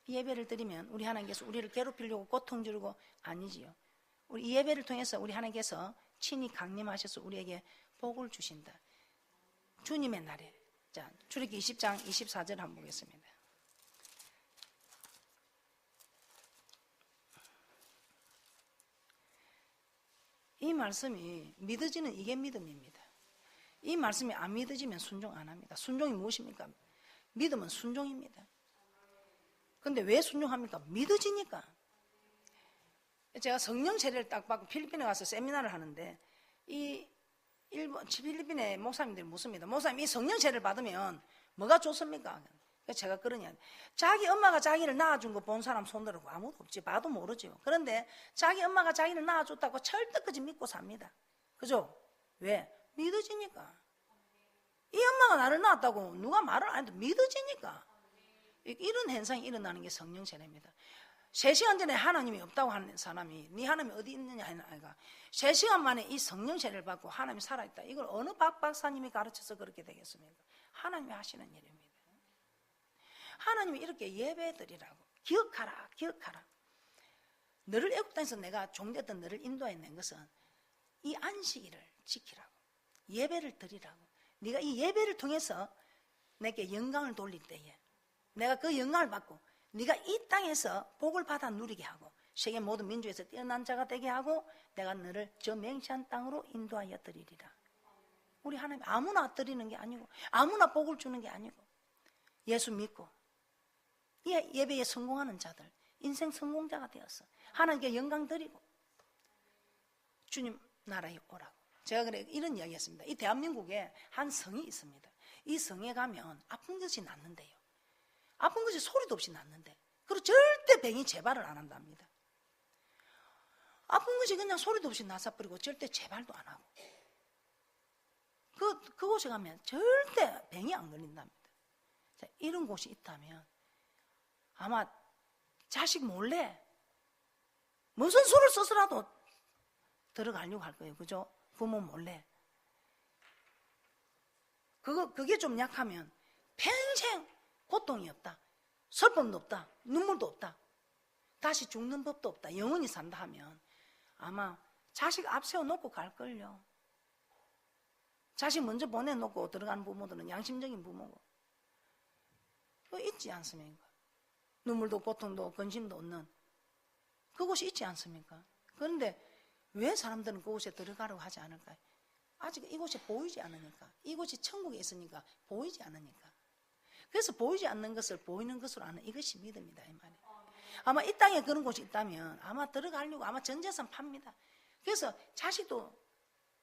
예배를 드리면 우리 하나님께서 우리를 괴롭히려고 고통 주려고 아니지요. 우리 이 예배를 통해서 우리 하나님께서 친히 강림하셔서 우리에게 복을 주신다. 주님의 날에. 자, 출애굽기 20장 24절 한번 보겠습니다. 이 말씀이 믿어지는 이게 믿음입니다. 이 말씀이 안 믿어지면 순종 안 합니다. 순종이 무엇입니까? 믿음은 순종입니다. 근데 왜 순종합니까? 믿어지니까. 제가 성령 세례를 딱 받고 필리핀에 가서 세미나를 하는데 이 필리핀의 목사님들이 묻습니다. 목사님, 이 성령 세례를 받으면 뭐가 좋습니까? 그래서 제가 그러냐, 자기 엄마가 자기를 낳아준 거 본 사람 손들고 아무도 없지. 봐도 모르죠. 그런데 자기 엄마가 자기를 낳아줬다고 철떡까지 믿고 삽니다. 그죠? 왜? 믿어지니까. 이 엄마가 나를 낳았다고 누가 말을 안 해도 믿어지니까. 이런 현상이 일어나는 게 성령 세례입니다. 3시간 전에 하나님이 없다고 하는 사람이 네 하나님이 어디 있느냐 하는 아이가 3시간 만에 이 성령 세례를 받고 하나님이 살아있다. 이걸 어느 박사님이 가르쳐서 그렇게 되겠습니까? 하나님이 하시는 일입니다. 하나님이 이렇게 예배드리라고. 기억하라, 기억하라. 너를 애굽 땅에서 내가 종되었던 너를 인도해낸 것은 이 안식일을 지키라고, 예배를 드리라고. 네가 이 예배를 통해서 내게 영광을 돌릴 때에 내가 그 영광을 받고 네가 이 땅에서 복을 받아 누리게 하고 세계 모든 민족에서 뛰어난 자가 되게 하고 내가 너를 저 맹세한 땅으로 인도하여 드리리라. 우리 하나님 아무나 드리는 게 아니고 아무나 복을 주는 게 아니고 예수 믿고 예배에 성공하는 자들, 인생 성공자가 되어서 하나님께 영광 드리고 주님 나라에 오라고. 제가 그래 이런 이야기 했습니다. 이 대한민국에 한 성이 있습니다. 이 성에 가면 아픈 것이 낫는데요, 아픈 것이 소리도 없이 낫는데, 그리고 절대 병이 재발을 안 한답니다. 아픈 것이 그냥 소리도 없이 나서버리고 절대 재발도 안 하고, 그곳에 가면 절대 병이 안 걸린답니다. 자, 이런 곳이 있다면 아마 자식 몰래 무슨 수를 써서라도 들어가려고 할 거예요. 그죠? 부모 몰래. 그게 좀 약하면 평생 고통이 없다, 슬픔도 없다, 눈물도 없다, 다시 죽는 법도 없다, 영원히 산다 하면 아마 자식 앞세워 놓고 갈걸요. 자식 먼저 보내놓고 들어가는 부모들은 양심적인 부모고, 그거 있지 않습니까? 눈물도 고통도 근심도 없는 그곳이 있지 않습니까? 그런데 왜 사람들은 그곳에 들어가려고 하지 않을까요? 아직 이곳이 보이지 않으니까, 이곳이 천국에 있으니까 보이지 않으니까. 그래서 보이지 않는 것을 보이는 것으로 아는 이것이 믿음이다 이 말이에요. 아마 이 땅에 그런 곳이 있다면 아마 들어가려고 아마 전 재산 팝니다. 그래서 자식도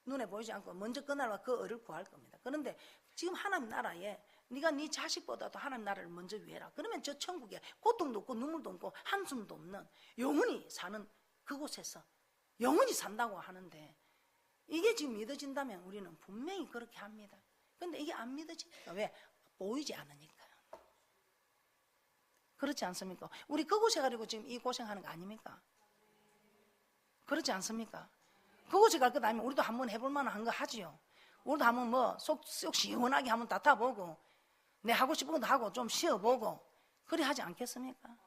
눈에 보이지 않고 먼저 그 나라와 그 을을 구할 겁니다. 그런데 지금 하나님 나라에 네가 네 자식보다도 하나님 나라를 먼저 위해라. 그러면 저 천국에 고통도 없고 눈물도 없고 한숨도 없는 영원히 사는 그곳에서 영원히 산다고 하는데, 이게 지금 믿어진다면 우리는 분명히 그렇게 합니다. 그런데 이게 안 믿어지니까. 왜? 보이지 않으니까. 그렇지 않습니까? 우리 그곳에 가지고 지금 이 고생하는 거 아닙니까? 그렇지 않습니까? 그곳에 갈 것 아니면 우리도 한번 해볼 만한 거 하지요. 우리도 한번 뭐 속 시원하게 한번 다타보고 내 하고 싶은 것도 하고 좀 쉬어보고 그래 하지 않겠습니까?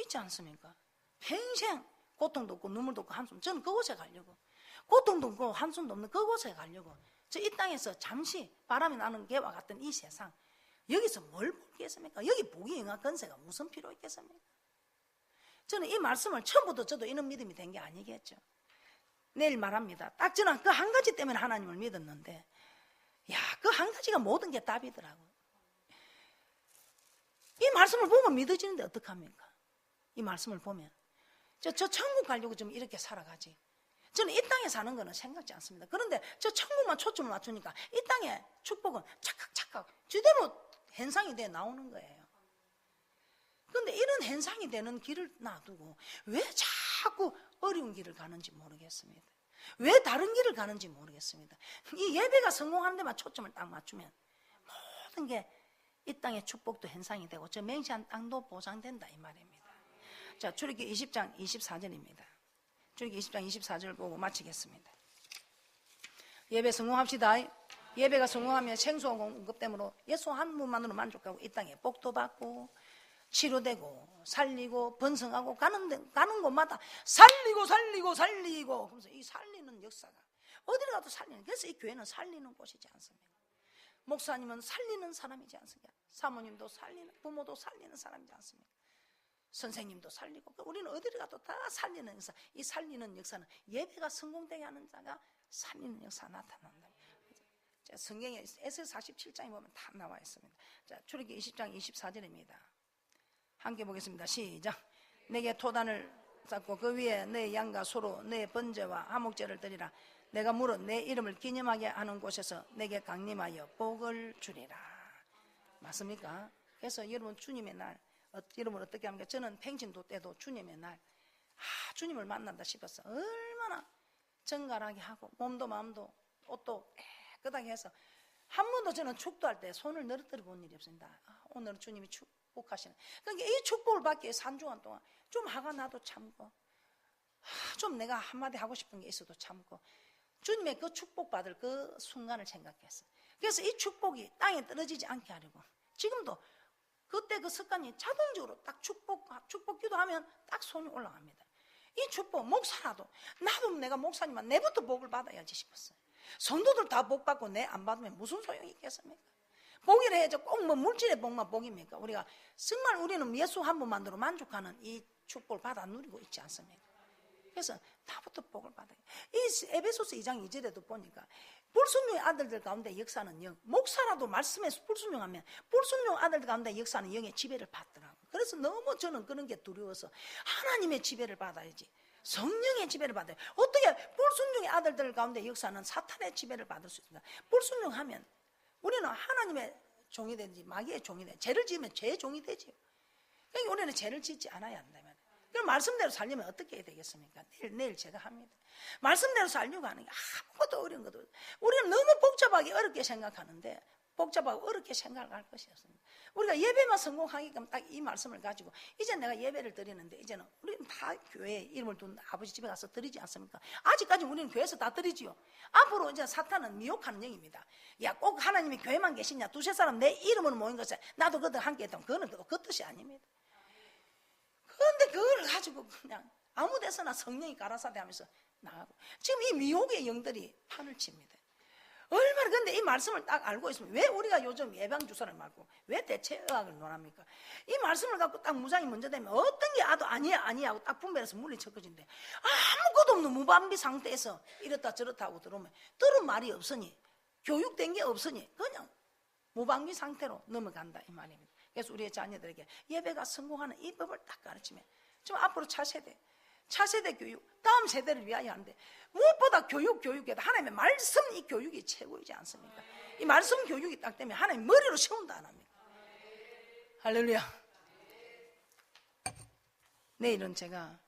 있지 않습니까? 평생 고통도 없고 눈물도 없고 한숨. 저는 그곳에 가려고. 고통도 없고 한숨도 없는 그곳에 가려고. 저 이 땅에서 잠시 바람이 나는 개와 같은 이 세상, 여기서 뭘 보겠습니까? 여기 복이 영화 건세가 무슨 필요 있겠습니까? 저는 이 말씀을 처음부터 저도 이런 믿음이 된 게 아니겠죠. 내일 말합니다. 딱 저는 그 한 가지 때문에 하나님을 믿었는데, 야, 그 한 가지가 모든 게 답이더라고요. 이 말씀을 보면 믿어지는데 어떡합니까? 이 말씀을 보면 저 천국 가려고 좀 이렇게 살아가지. 저는 이 땅에 사는 거는 생각지 않습니다. 그런데 저 천국만 초점을 맞추니까 이 땅의 축복은 착각 제대로 현상이 돼 나오는 거예요. 그런데 이런 현상이 되는 길을 놔두고 왜 자꾸 어려운 길을 가는지 모르겠습니다. 왜 다른 길을 가는지 모르겠습니다. 이 예배가 성공하는 데만 초점을 딱 맞추면 모든 게 이 땅의 축복도 현상이 되고 저 맹세한 땅도 보상된다 이 말입니다. 자, 출애굽기 20장 24절입니다. 출애굽기 20장 24절 보고 마치겠습니다. 예배 성공합시다. 예배가 성공하면 생수와 공급됨으로 예수 한 분만으로 만족하고 이 땅에 복도 받고 치료되고 살리고 번성하고 가는 곳마다 살리고 그러면서 이 살리는 역사가 어디를 가도 살리는. 그래서 이 교회는 살리는 곳이지 않습니까? 목사님은 살리는 사람이지 않습니까? 사모님도 살리는, 부모도 살리는 사람이지 않습니까? 선생님도 살리고 우리는 어디를 가도 다 살리는 역사. 이 살리는 역사는 예배가 성공되게 하는 자가 살리는 역사가 나타난다. 자, 성경에 에스겔 47장에 보면 다 나와 있습니다. 자, 출애굽기 20장 24절입니다. 함께 보겠습니다. 시작. 내게 토단을 쌓고 그 위에 내 양과 소로 내 번제와 화목제를 드리라. 내가 물어 내 이름을 기념하게 하는 곳에서 내게 강림하여 복을 주리라. 맞습니까? 그래서 여러분 주님의 날 여러분 어떻게 합니까? 저는 팽신도 때도 주님의 날 주님을 만난다 싶어서 얼마나 정갈하게 하고 몸도 마음도 옷도 깨끗하게 해서 한 번도 저는 축도할 때 손을 늘어뜨려 본 일이 없습니다. 오늘은 주님이 축복하시는. 그러니까 이 축복을 받기 위해서 한 주간 동안 좀 화가 나도 참고 좀 내가 한마디 하고 싶은 게 있어도 참고 주님의 그 축복받을 그 순간을 생각했어요. 그래서 이 축복이 땅에 떨어지지 않게 하려고 지금도 그때 그 습관이 자동적으로 딱 축복 기도하면 딱 손이 올라갑니다. 이 축복 목사라도 나도 내가 목사님만 내부터 복을 받아야지 싶었어요. 성도들 다 복 받고 내 안 받으면 무슨 소용이 있겠습니까? 복이라 해서 꼭 뭐 물질의 복만 복입니까? 우리가 정말 우리는 예수 한 분만으로 만족하는 이 축복을 받아 누리고 있지 않습니까? 그래서 나부터 복을 받아요. 이 에베소서 2장 2절에도 보니까 불순종의 아들들 가운데 역사는 영, 목사라도 말씀에 불순종하면 불순종 아들들 가운데 역사는 영의 지배를 받더라고요. 그래서 너무 저는 그런 게 두려워서 하나님의 지배를 받아야지, 성령의 지배를 받아요. 어떻게 불순종의 아들들 가운데 역사는 사탄의 지배를 받을 수 있습니다. 불순종하면 우리는 하나님의 종이 되든지 마귀의 종이 되든지, 죄를 지으면 죄의 종이 되지요. 그러니까 우리는 죄를 짓지 않아야 한다면, 그럼 말씀대로 살려면 어떻게 해야 되겠습니까? 내일 제가 합니다. 말씀대로 살려고 하는 게 아무것도 어려운 것도, 우리는 너무 복잡하게 어렵게 생각하는데 복잡하고 어렵게 생각할 것이 없습니다. 우리가 예배만 성공하게끔 딱 이 말씀을 가지고 이제 내가 예배를 드리는데, 이제는 우리는 다 교회에 이름을 둔 아버지 집에 가서 드리지 않습니까? 아직까지 우리는 교회에서 다 드리지요. 앞으로 이제 사탄은 미혹하는 영입니다. 야, 꼭 하나님이 교회만 계시냐, 두세 사람 내 이름으로 모인 것에 나도 그들 함께 했다면 그거는 그 뜻이 아닙니다. 그런데 그걸 가지고 그냥 아무 데서나 성령이 가라사대 하면서 나가고, 지금 이 미혹의 영들이 판을 칩니다. 얼마나. 근데 이 말씀을 딱 알고 있으면 왜 우리가 요즘 예방주사를 맞고 왜 대체의학을 논합니까? 이 말씀을 갖고 딱 무장이 먼저 되면 어떤 게 아니야 하고 딱 분별해서 물리쳐거진데, 아무것도 없는 무방비 상태에서 이렇다 저렇다 하고 들어오면 들은 말이 없으니, 교육된 게 없으니 그냥 무방비 상태로 넘어간다 이 말입니다. 그래서 우리의 자녀들에게 예배가 성공하는 이 법을 딱 가르치면, 지금 앞으로 차세대 교육, 다음 세대를 위하여 하는데, 무엇보다 교육에도 하나님의 말씀, 이 교육이 최고이지 않습니까? 이 말씀 교육이 딱 되면 하나님 머리로 세운다 안 합니까? 할렐루야. 내일은 제가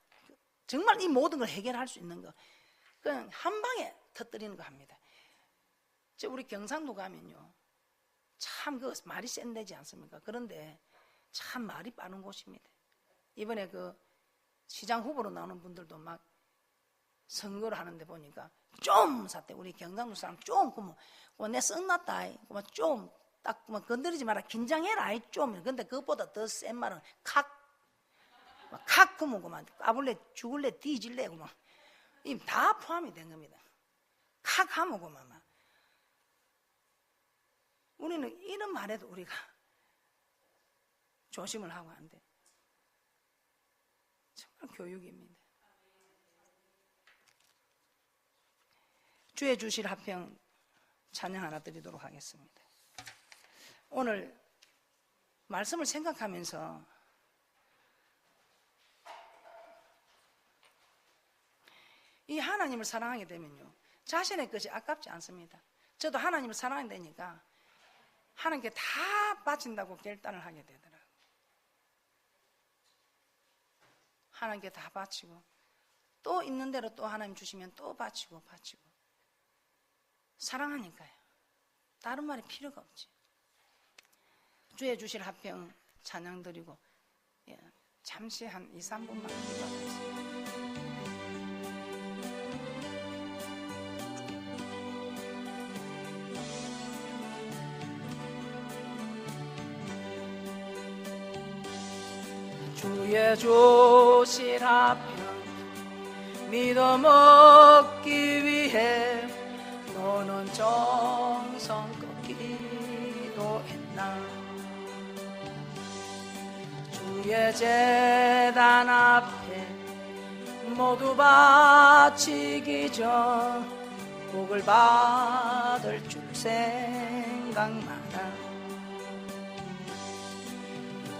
정말 이 모든 걸 해결할 수 있는 거 그냥 한 방에 터뜨리는 거 합니다. 우리 경상도 가면요, 참 그 말이 센데지 않습니까? 그런데 참 말이 빠른 곳입니다. 이번에 그 시장 후보로 나오는 분들도 막 선거를 하는데 보니까 좀 사태, 우리 경상도 사람 좀 그러면 내 썩났다, 좀 딱 건드리지 마라, 긴장해라 좀. 근데 그것보다 더 센 말은 칵, 막 카쿠무고 막 까불래 죽을래 뒤질래고 막 다 포함이 된 겁니다. 카카무고 막 우리는 이런 말에도 우리가 조심을 하고 안 돼. 정말 교육입니다. 주의 주실 합평 찬양 하나 드리도록 하겠습니다. 오늘 말씀을 생각하면서 이 하나님을 사랑하게 되면요, 자신의 것이 아깝지 않습니다. 저도 하나님을 사랑한다니까 하나님께 다 바친다고 결단을 하게 되더라고요. 하나님께 다 바치고 또 있는 대로 또 하나님 주시면 또 바치고 사랑하니까요. 다른 말이 필요가 없지. 주의 주실 합평 찬양 드리고 잠시 한 2, 3분만 기도하겠습니다. 주의 주실 합평 믿어 먹기 위해 너는 정성껏 기도했나. 주의 제단 앞에 모두 바치기 전 복을 받을 줄 생각마다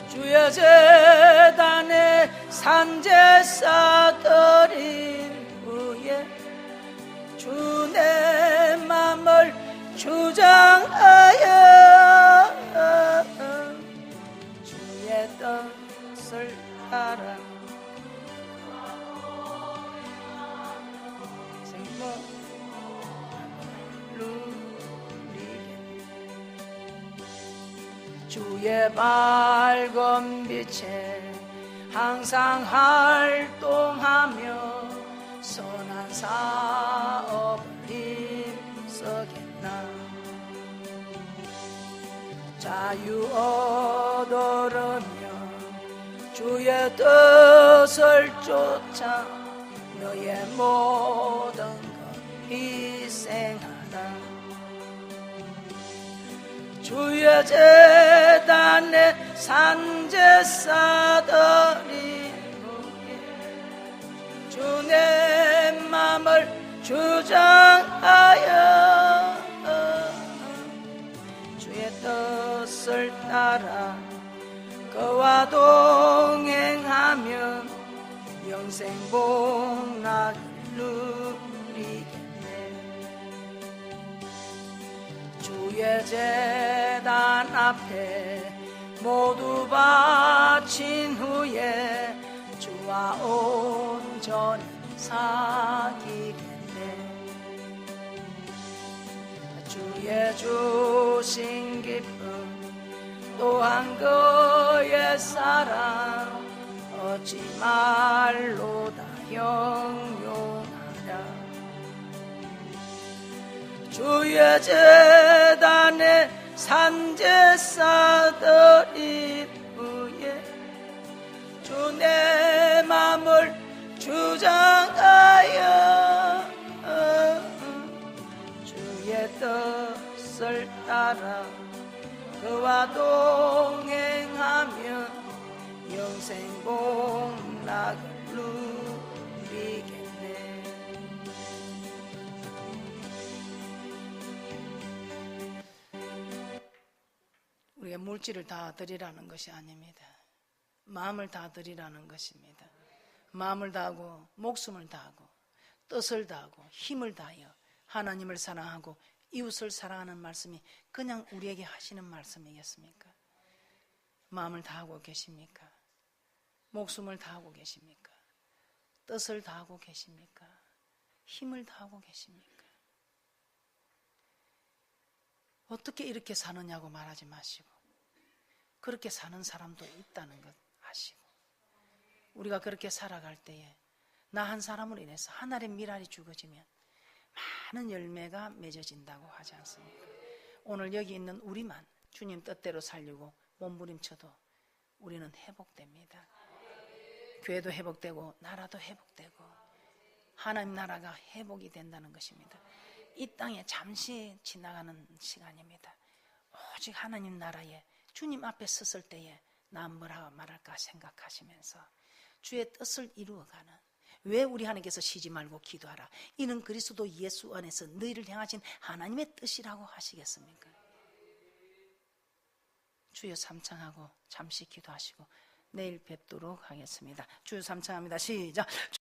주의 제단에 산제사 드린 후에 주 내 맘을 주장하여 주의 뜻을 따라 주의 밝은 빛에 항상 활동하며 선한 사업을 힘쓰겠나. 자유 얻으려면 주의 뜻을 쫓아 너의 모든 것 희생하라. 주의 제단에 산제사 드린 후에 주 내 맘을 주장하여 주의 뜻을 따라 그와 동행하면 영생 복락을 누리겠네. 주의 제단 앞에 모두 바친 후에 주와 온전히 사귀겠네. 주의 주신 기쁨 또한 그의 사랑 어찌 말로 다 형용하랴. 주의 제단에 산제사 드린 후에 주 내 맘을 주장하여 주의 뜻을 따라 그와 동행하면 영생 복락을 누리겠네. 우리가 물질을 다 드리라는 것이 아닙니다. 마음을 다 드리라는 것입니다. 마음을 다하고 목숨을 다하고 뜻을 다하고 힘을 다하여 하나님을 사랑하고 이웃을 사랑하는 말씀이 그냥 우리에게 하시는 말씀이겠습니까? 마음을 다하고 계십니까? 목숨을 다하고 계십니까? 뜻을 다하고 계십니까? 힘을 다하고 계십니까? 어떻게 이렇게 사느냐고 말하지 마시고 그렇게 사는 사람도 있다는 것 아시고 우리가 그렇게 살아갈 때에 나 한 사람으로 인해서 하늘의 미랄이 죽어지면 많은 열매가 맺어진다고 하지 않습니까? 오늘 여기 있는 우리만 주님 뜻대로 살려고 몸부림쳐도 우리는 회복됩니다. 교회도 회복되고 나라도 회복되고 하나님 나라가 회복이 된다는 것입니다. 이 땅에 잠시 지나가는 시간입니다. 오직 하나님 나라에 주님 앞에 섰을 때에 나 뭐라 말할까 생각하시면서 주의 뜻을 이루어가는, 왜 우리 하나님께서 쉬지 말고 기도하라, 이는 그리스도 예수 안에서 너희를 향하신 하나님의 뜻이라고 하시겠습니까? 주여 삼창하고 잠시 기도하시고 내일 뵙도록 하겠습니다. 주여 삼창합니다. 시작.